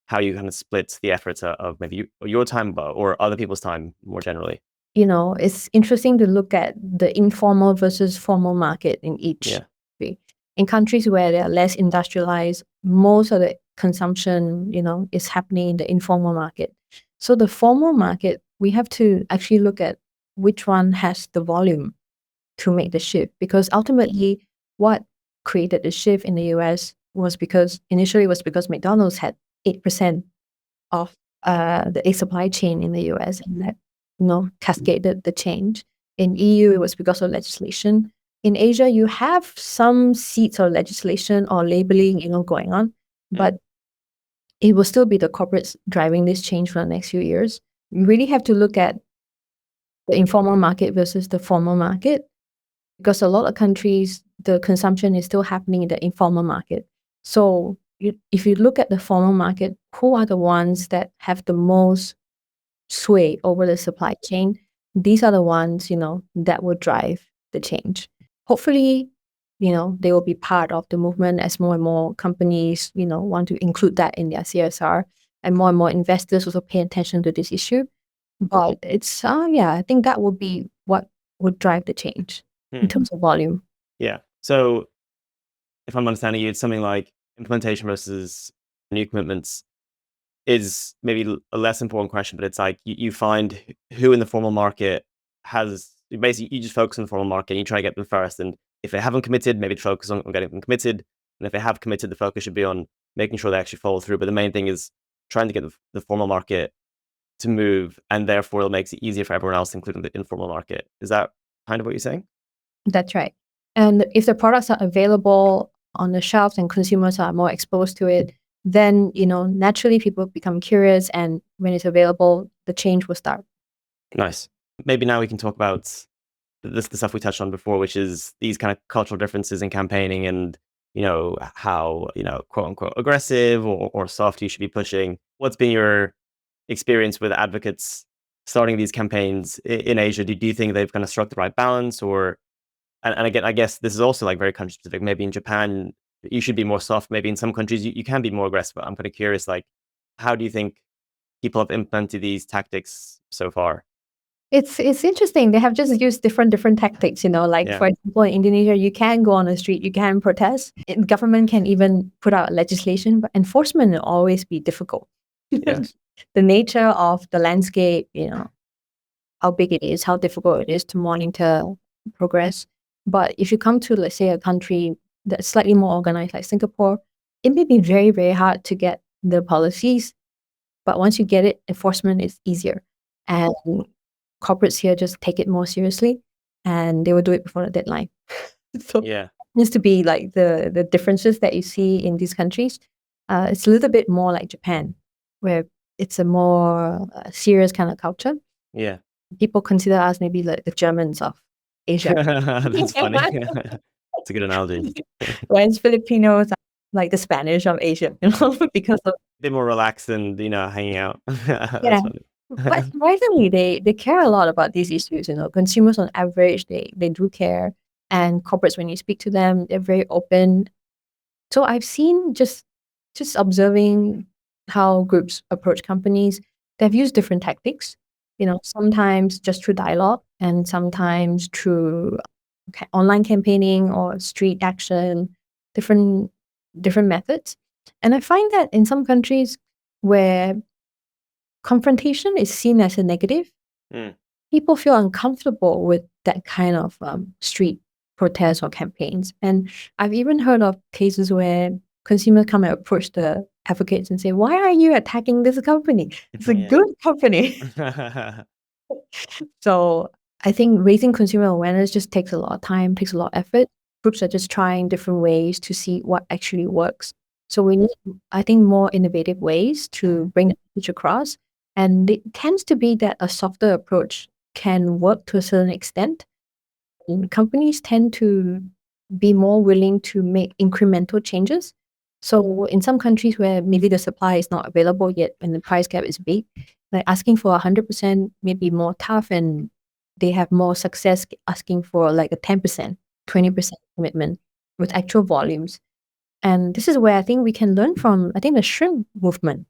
how you kind of split the efforts of maybe your time or other people's time more generally. It's interesting to look at the informal versus formal market in each. Yeah. In countries where they are less industrialized, most of the consumption, is happening in the informal market. So the formal market, we have to actually look at which one has the volume to make the shift, because ultimately what created the shift in the US was because McDonald's had 8% of the egg supply chain in the US, and that cascaded the change. In EU, it was because of legislation. In Asia, you have some seeds of legislation or labeling, going on, but it will still be the corporates driving this change for the next few years. You really have to look at the informal market versus the formal market, because a lot of countries, the consumption is still happening in the informal market. So if you look at the formal market, who are the ones that have the most sway over the supply chain? These are the ones, that will drive the change. Hopefully, they will be part of the movement as more and more companies, want to include that in their CSR, and more investors also pay attention to this issue. But it's, I think that will be what would drive the change in terms of volume. Yeah. So if I'm understanding you, it's something like implementation versus new commitments is maybe a less important question, but it's like you find who in the formal market basically you just focus on the formal market and you try to get them first. And if they haven't committed, maybe focus on getting them committed. And if they have committed, the focus should be on making sure they actually follow through. But the main thing is trying to get the formal market to move, and therefore it makes it easier for everyone else, including the informal market. Is that kind of what you're saying? That's right. And if the products are available on the shelves and consumers are more exposed to it, then, naturally people become curious, and when it's available, the change will start. Nice. Maybe now we can talk about the stuff we touched on before, which is these kind of cultural differences in campaigning and, how, quote unquote, aggressive or soft you should be pushing. What's been your experience with advocates starting these campaigns in Asia? Do you think they've kind of struck the right balance, and again, I guess this is also like very country specific. Maybe in Japan, you should be more soft. Maybe in some countries, you can be more aggressive. I'm kind of curious, like, how do you think people have implemented these tactics so far? It's interesting. They have just used different tactics, for example, in Indonesia, you can go on the street, you can protest. Government can even put out legislation, but enforcement will always be difficult. Yes. The nature of the landscape, how big it is, how difficult it is to monitor progress. But if you come to, let's say, a country that's slightly more organized, like Singapore, it may be very, very hard to get the policies. But once you get it, enforcement is easier. And corporates here just take it more seriously, and they will do it before the deadline. So Yeah. it needs to be like the differences that you see in these countries. It's a little bit more like Japan, where it's a more serious kind of culture. Yeah. People consider us maybe like the Germans of Asia. That's funny. It's a good analogy. Whereas Filipinos are like the Spanish of Asia, because of bit more relaxed and hanging out. yeah. That's funny. But surprisingly, they care a lot about these issues. Consumers on average, they do care, and corporates, when you speak to them, they're very open. So I've seen, just observing how groups approach companies, they've used different tactics. Sometimes just through dialogue, and sometimes through online campaigning or street action, different methods. And I find that in some countries where confrontation is seen as a negative, people feel uncomfortable with that kind of street protests or campaigns. And I've even heard of cases where consumers come and approach the advocates and say, "Why are you attacking this company? It's a good company." So I think raising consumer awareness just takes a lot of time, takes a lot of effort. Groups are just trying different ways to see what actually works. So we need, I think, more innovative ways to bring the message across. And it tends to be that a softer approach can work to a certain extent. And companies tend to be more willing to make incremental changes. So in some countries where maybe the supply is not available yet and the price gap is big, like asking for 100% may be more tough, and they have more success asking for like a 10%, 20% commitment with actual volumes. And this is where I think we can learn from, I think, the shrimp movement.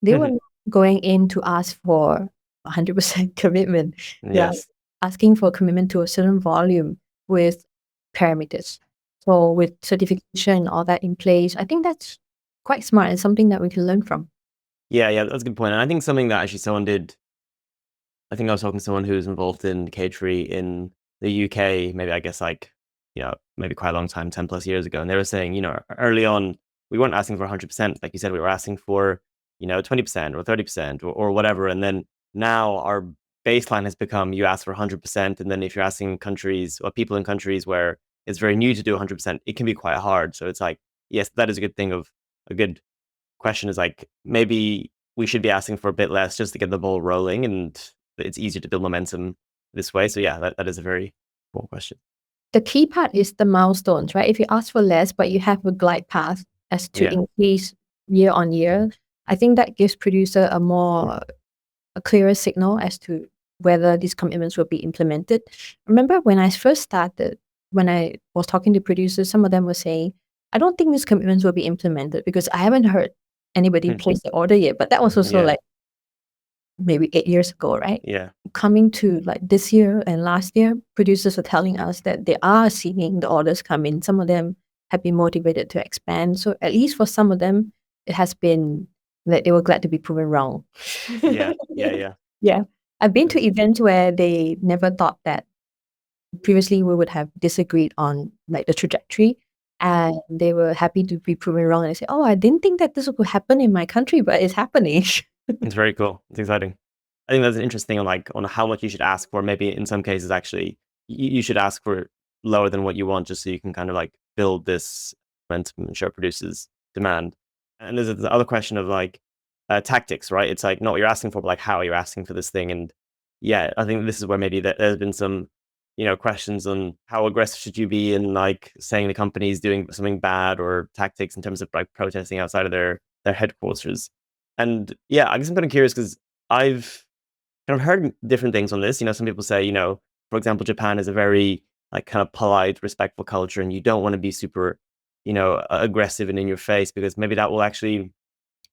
They were not going in to ask for 100% commitment. Yes. Asking for a commitment to a certain volume with parameters. So with certification and all that in place, I think that's quite smart and something that we can learn from. Yeah, that's a good point. And I think something that actually someone did, I think I was talking to someone who was involved in catery in the UK, maybe I guess maybe quite a long time, 10 plus years ago. And they were saying, early on, we weren't asking for 100%. Like you said, we were asking for, 20% or 30% or whatever. And then now our baseline has become, you ask for 100%. And then if you're asking countries or people in countries where it's very new to do 100%, it can be quite hard. So it's like, yes, that is a good thing. A good question is like, maybe we should be asking for a bit less just to get the ball rolling, and it's easier to build momentum this way. So yeah, that is a very cool question. The key part is the milestones, right? If you ask for less, but you have a glide path as to increase year on year, I think that gives producer a clearer signal as to whether these commitments will be implemented. Remember when I first started, when I was talking to producers, some of them were saying, "I don't think these commitments will be implemented because I haven't heard anybody place the order yet." But that was also like maybe 8 years ago, right? Yeah. Coming to like this year and last year, producers are telling us that they are seeing the orders come in. Some of them have been motivated to expand. So at least for some of them, it has been that they were glad to be proven wrong. Yeah. Yeah. I've been to events where they never thought that previously we would have disagreed on like the trajectory, and they were happy to be proven wrong. And they say, "Oh, I didn't think that this would happen in my country, but it's happening." It's very cool. It's exciting. I think that's interesting on how much you should ask for. Maybe in some cases, actually, you should ask for lower than what you want, just so you can kind of like build this momentum and show produces demand. And there's the other question of like tactics, right? It's like not what you're asking for, but like how you're asking for this thing. And yeah, I think this is where maybe there's been some, questions on how aggressive should you be in like saying the company's doing something bad, or tactics in terms of like protesting outside of their headquarters. And yeah, I guess I'm kind of curious because I've kind of heard different things on this. Some people say, for example, Japan is a very like kind of polite, respectful culture, and you don't want to be super, aggressive and in your face, because maybe that will actually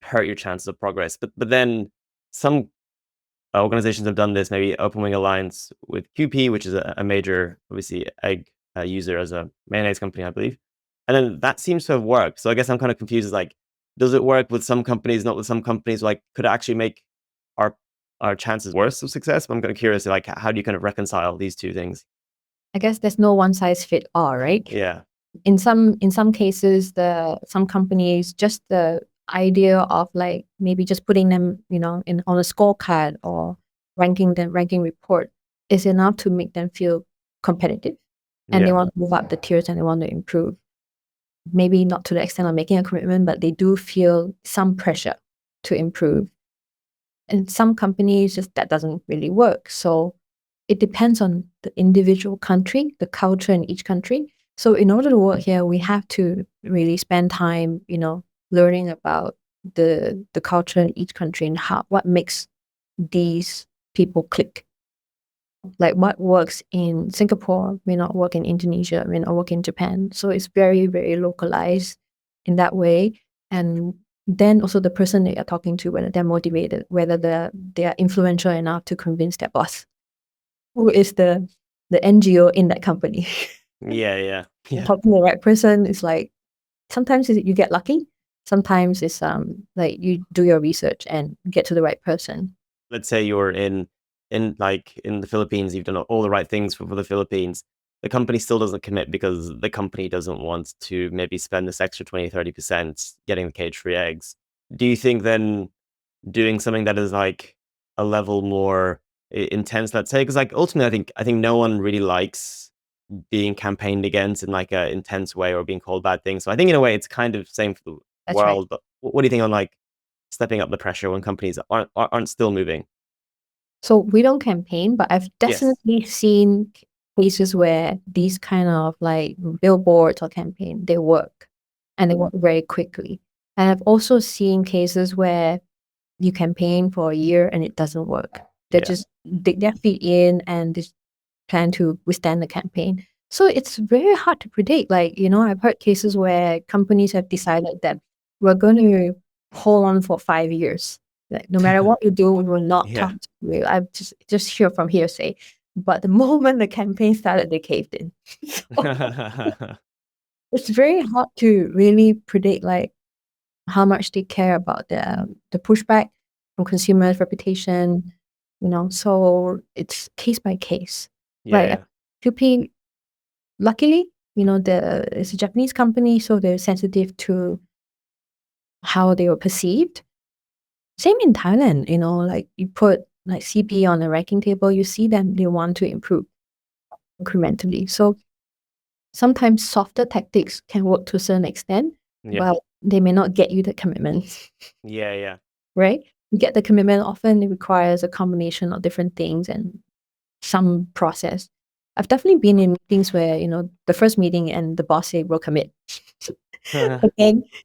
hurt your chances of progress. But then some organizations have done this, maybe Open Wing Alliance with QP, which is a major, obviously, egg user as a mayonnaise company, I believe. And then that seems to have worked. So I guess I'm kind of confused. Like, does it work with some companies, not with some companies? Like, could it actually make our chances worse of success? But I'm kind of curious, like, how do you kind of reconcile these two things? I guess there's no one size fit all, right? Yeah. In some cases, some companies, just the idea of like maybe just putting them, on a scorecard or ranking report is enough to make them feel competitive, and they want to move up the tiers and they want to improve. Maybe not to the extent of making a commitment, but they do feel some pressure to improve. And some companies, just that doesn't really work. So it depends on the individual country, the culture in each country. So in order to work here, we have to really spend time, learning about the culture in each country and what makes these people click. Like what works in Singapore may not work in Indonesia, may not work in Japan. So it's very, very localized in that way. And then also the person that you're talking to, whether they're motivated, whether they are influential enough to convince their boss, who is the NGO in that company. Yeah. Talking to the right person is like, sometimes you get lucky. Sometimes it's like you do your research and get to the right person. Let's say you're in the Philippines, you've done all the right things for the Philippines. The company still doesn't commit because the company doesn't want to maybe spend this extra 20-30% getting the cage-free eggs. Do you think then doing something that is like a level more intense, let's say, because like ultimately I think no one really likes being campaigned against in like a intense way or being called bad things. So I think in a way it's kind of same for the That's right. world. But what do you think on like stepping up the pressure when companies aren't still moving? So we don't campaign, but I've Yes. definitely seen cases where these kind of like billboards or campaign, they work and they work very quickly. And I've also seen cases where you campaign for a year and it doesn't work. They Yeah. just dig their feet in and just plan to withstand the campaign. So it's very hard to predict. Like, I've heard cases where companies have decided that we're going to hold on for 5 years. Like, no matter what you do, we will not Yeah. talk to you. I've just hear from hearsay. But the moment the campaign started, they caved in. So it's very hard to really predict like how much they care about the pushback from consumers' reputation, So it's case by case. Like Yeah. QP, luckily, it's a Japanese company, so they're sensitive to how they were perceived. Same in Thailand, like you put like CP on the ranking table, you see them, they want to improve incrementally. So sometimes softer tactics can work to a certain extent, Yeah. but they may not get you the commitment. Yeah. Right? You get the commitment, often it requires a combination of different things and some process. I've definitely been in meetings where, the first meeting and the boss say we'll commit. And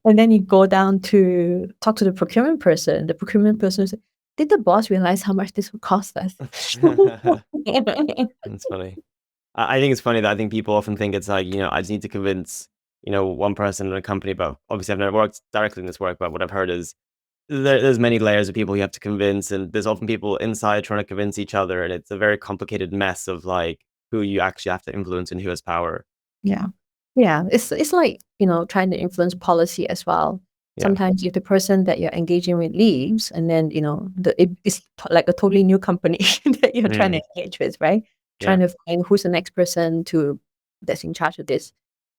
then you go down to talk to the procurement person. The procurement person says, did the boss realize how much this would cost us? That's funny. I think it's funny that I think people often think it's like, I just need to convince, one person in a company, but obviously I've never worked directly in this work, but what I've heard is there's many layers of people you have to convince, and there's often people inside trying to convince each other, and it's a very complicated mess of like who you actually have to influence and who has power. Yeah. Yeah. It's like, trying to influence policy as well. Yeah. Sometimes if the person that you're engaging with leaves and then, it's like a totally new company that you're trying to engage with, right? Yeah. Trying to find who's the next person that's in charge of this.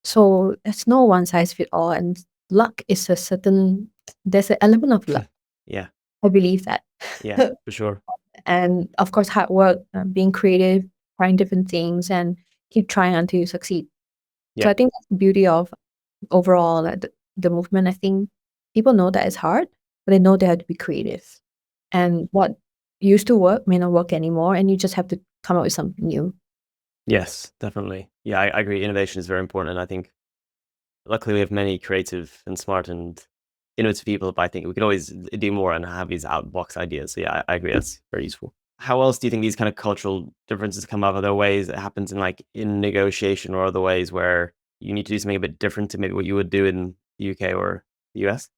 So there's no one size fit all, and luck is there's an element of luck. Yeah. I believe that. Yeah, for sure. And of course, hard work, being creative, trying different things, and keep trying until you succeed. So Yeah. I think that's the beauty of overall like, the movement. I think people know that it's hard, but they know they have to be creative. And what used to work may not work anymore, and you just have to come up with something new. Yes, definitely. Yeah, I agree. Innovation is very important, and I think luckily we have many creative and smart and innovative people, but I think we can always do more and have these out box ideas. So yeah, I agree. That's very useful. How else do you think these kind of cultural differences come up? Are there ways it happens in like in negotiation or other ways where you need to do something a bit different to maybe what you would do in the UK or the US?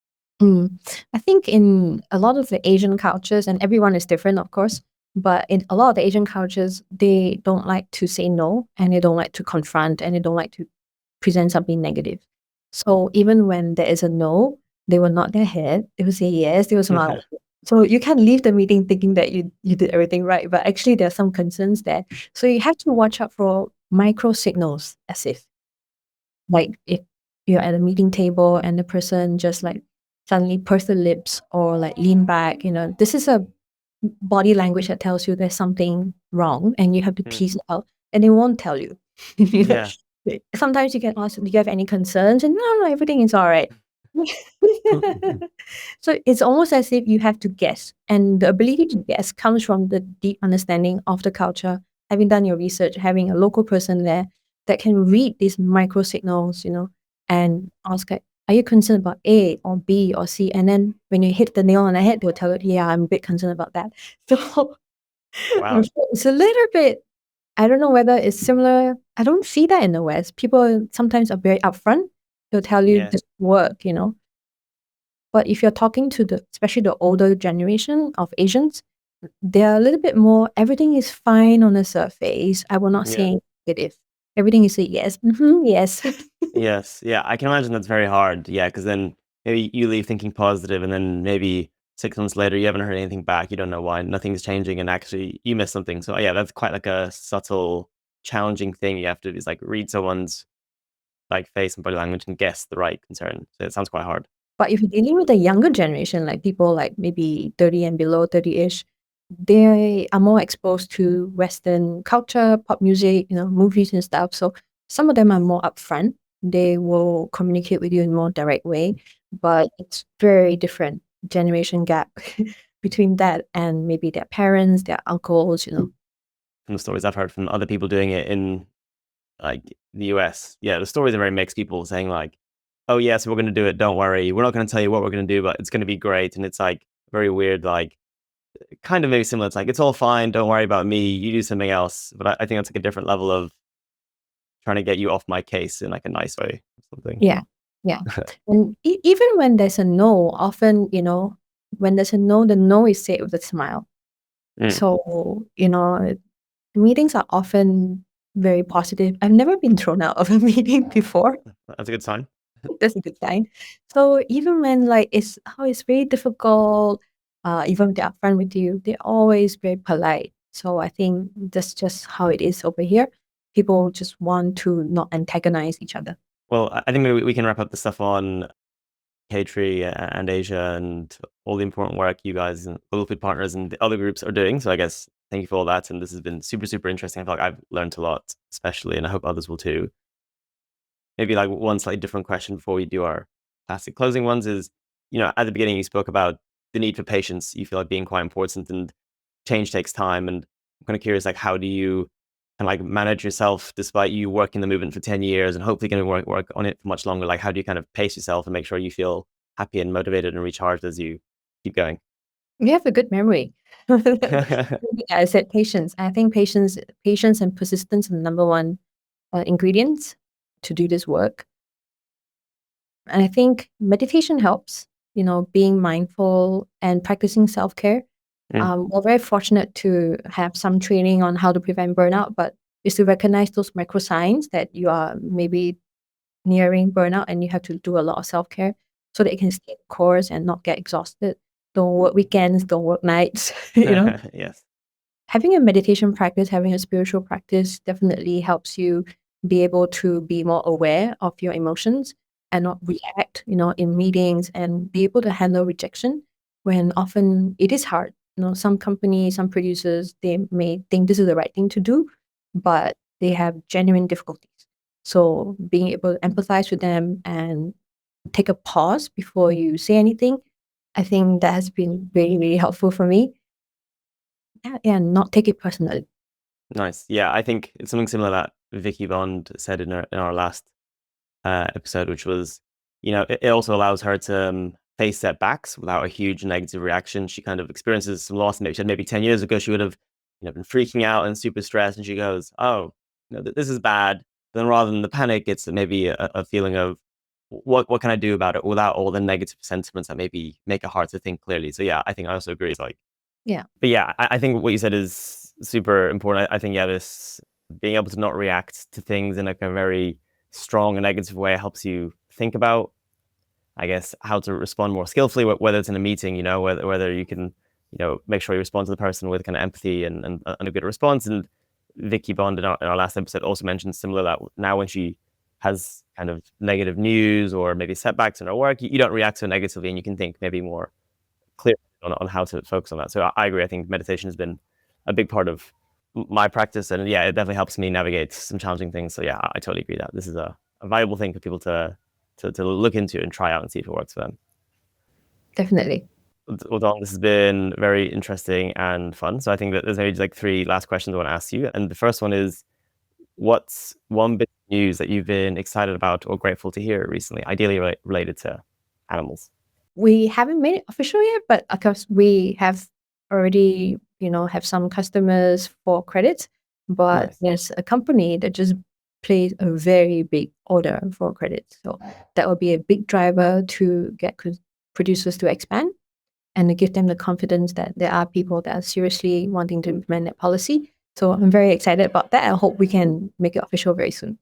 I think in a lot of the Asian cultures, and everyone is different, of course, but in a lot of the Asian cultures, they don't like to say no, and they don't like to confront, and they don't like to present something negative. So even when there is a no, they will nod their head, they will say yes, they will smile. So you can't leave the meeting thinking that you did everything right, but actually there are some concerns there. So you have to watch out for micro signals, as if you're at a meeting table and the person just like suddenly purse the lips or like lean back, this is a body language that tells you there's something wrong and you have to Mm. piece it out, and they won't tell you. Yeah. Sometimes you get asked, do you have any concerns? And no, everything is all right. So it's almost as if you have to guess. And the ability to guess comes from the deep understanding of the culture, having done your research, having a local person there that can read these micro signals, and ask like, are you concerned about A or B or C? And then when you hit the nail on the head, they'll tell you, yeah, I'm a bit concerned about that. So Wow. it's a little bit, I don't know whether it's similar. I don't see that in the West. People sometimes are very upfront. They'll tell you this work, But if you're talking to especially the older generation of Asians, they're a little bit more, everything is fine on the surface. I will not say negative. Everything is a yes. Yes. Yes. Yeah. I can imagine that's very hard. Yeah. Because then maybe you leave thinking positive, and then maybe 6 months later, you haven't heard anything back. You don't know why. Nothing's changing. And actually, you missed something. So, yeah, that's quite like a subtle, challenging thing. You have to is like read someone's like face and body language and guess the right concern. So, it sounds quite hard. But if you're dealing with the younger generation, like people like maybe 30 and below, 30-ish, they are more exposed to Western culture, pop music, movies and stuff. So some of them are more upfront. They will communicate with you in a more direct way, but it's very different generation gap between that and maybe their parents, their uncles, From the stories I've heard from other people doing it in like the US, yeah, the stories are very mixed. People saying like, oh yes, we're going to do it. Don't worry. We're not going to tell you what we're going to do, but it's going to be great. And it's like very weird, like kind of maybe similar. It's like, it's all fine. Don't worry about me. You do something else. But I think that's like a different level of trying to get you off my case in like a nice way or something. Yeah. Yeah. And even when there's a no, often, when there's a no, the no is said with a smile. So, meetings are often very positive. I've never been thrown out of a meeting before. That's a good sign. That's a good sign. So even when it's very difficult, even if they're upfront with you, they're always very polite. So I think that's just how it is over here. People just want to not antagonize each other. Well, I think maybe we can wrap up the stuff on K-Tree and Asia and all the important work you guys and Global Food Partners and the other groups are doing. So I guess thank you for all that. And this has been super, super interesting. I feel like I've learned a lot, especially, and I hope others will too. Maybe like one slightly different question before we do our classic closing ones is, at the beginning you spoke about the need for patience. You feel like being quite important and change takes time. And I'm kind of curious, like, how do you kind of like manage yourself despite you working the movement for 10 years and hopefully going to work on it for much longer? Like, how do you kind of pace yourself and make sure you feel happy and motivated and recharged as you keep going? You have a good memory. I said patience. I think patience and persistence are the number one ingredients to do this work. And I think meditation helps, being mindful and practicing self-care. We're very fortunate to have some training on how to prevent burnout, but is to recognize those micro signs that you are maybe nearing burnout and you have to do a lot of self-care so that you can stay the course and not get exhausted. Don't work weekends, don't work nights, Yes. Having a meditation practice, having a spiritual practice definitely helps you be able to be more aware of your emotions and not react, in meetings and be able to handle rejection when often it is hard. Some companies, some producers, they may think this is the right thing to do, but they have genuine difficulties. So being able to empathize with them and take a pause before you say anything, I think that has been really, really helpful for me. Yeah, and not take it personally. Nice. Yeah, I think it's something similar that Vicky Bond said in our last episode, which was, it also allows her to face setbacks without a huge negative reaction. She kind of experiences some loss. Maybe she had 10 years ago, she would have, been freaking out and super stressed. And she goes, "Oh, this is bad." Then rather than the panic, it's maybe a feeling of what can I do about it without all the negative sentiments that maybe make it hard to think clearly. So yeah, I think I also agree. It's like, Yeah, but yeah, I think what you said is super important. I think, yeah, this being able to not react to things in like a very strong and negative way helps you think about, I guess, how to respond more skillfully, whether it's in a meeting, whether you can, make sure you respond to the person with kind of empathy and a good response. And Vicky Bond in our last episode also mentioned similar that now when she has kind of negative news or maybe setbacks in her work, you don't react so negatively and you can think maybe more clear on how to focus on that. So I agree. I think meditation has been a big part of my practice, and yeah, it definitely helps me navigate some challenging things. So yeah, I totally agree that this is a valuable thing for people to look into and try out and see if it works for them. definitely. Well, Don, this has been very interesting and fun. So I think that there's maybe like 3 last questions I want to ask you, and the first one is, what's one bit news that you've been excited about or grateful to hear recently, ideally related to animals? We haven't made it official yet, but of course we have already, have some customers for credits. But Nice. there's a company that just placed a very big order for credits. So that will be a big driver to get producers to expand and to give them the confidence that there are people that are seriously wanting to implement that policy. So I'm very excited about that. I hope we can make it official very soon.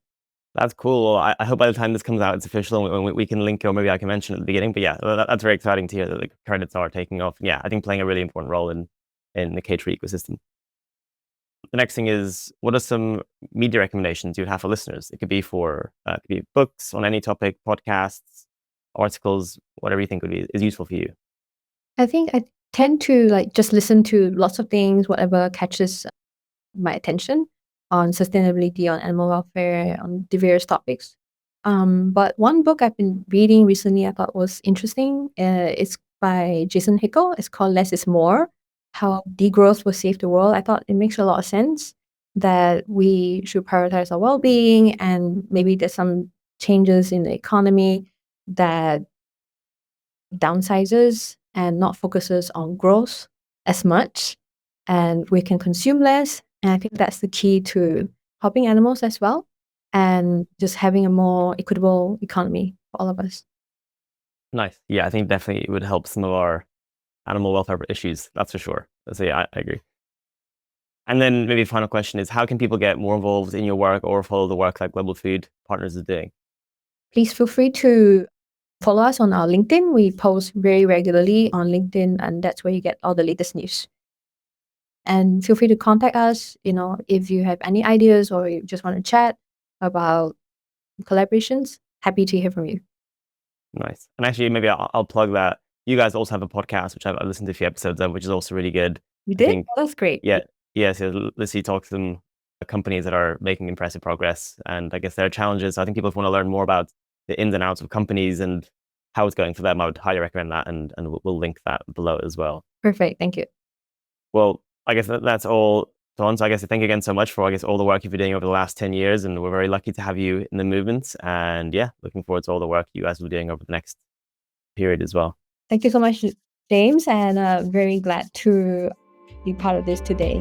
That's cool. Well, I hope by the time this comes out, it's official and we can link, or maybe I can mention at the beginning. But yeah, that's very exciting to hear that the credits are taking off. Yeah, I think playing a really important role in the cage-free ecosystem. The next thing is, what are some media recommendations you'd have for listeners? It could be books on any topic, podcasts, articles, whatever you think is useful for you. I think I tend to just listen to lots of things, whatever catches my attention on sustainability, on animal welfare, on the various topics. But one book I've been reading recently I thought was interesting. It's by Jason Hickel. It's called Less is More: How Degrowth Will Save the World. I thought it makes a lot of sense that we should prioritize our well-being, and maybe there's some changes in the economy that downsizes and not focuses on growth as much, and we can consume less. And I think that's the key to helping animals as well, and just having a more equitable economy for all of us. Nice. Yeah, I think definitely it would help some of our animal welfare issues. That's for sure. So yeah, I agree. And then maybe a final question is, how can people get more involved in your work or follow the work that Global Food Partners is doing? Please feel free to follow us on our LinkedIn. We post very regularly on LinkedIn, and that's where you get all the latest news. And feel free to contact us, if you have any ideas or you just want to chat about collaborations. Happy to hear from you. Nice. And actually, maybe I'll plug that. You guys also have a podcast, which I've listened to a few episodes of, which is also really good. You did? Oh, that's great. Yeah. Yes. Lizzie talks to some companies that are making impressive progress. And I guess there are challenges. I think people want to learn more about the ins and outs of companies and how it's going for them. I would highly recommend that. And we'll link that below as well. Perfect. Thank you. Well, I guess that's all, Dawn. So I guess thank you again so much for, all the work you've been doing over the last 10 years. And we're very lucky to have you in the movement. And yeah, looking forward to all the work you guys will be doing over the next period as well. Thank you so much, James. And very glad to be part of this today.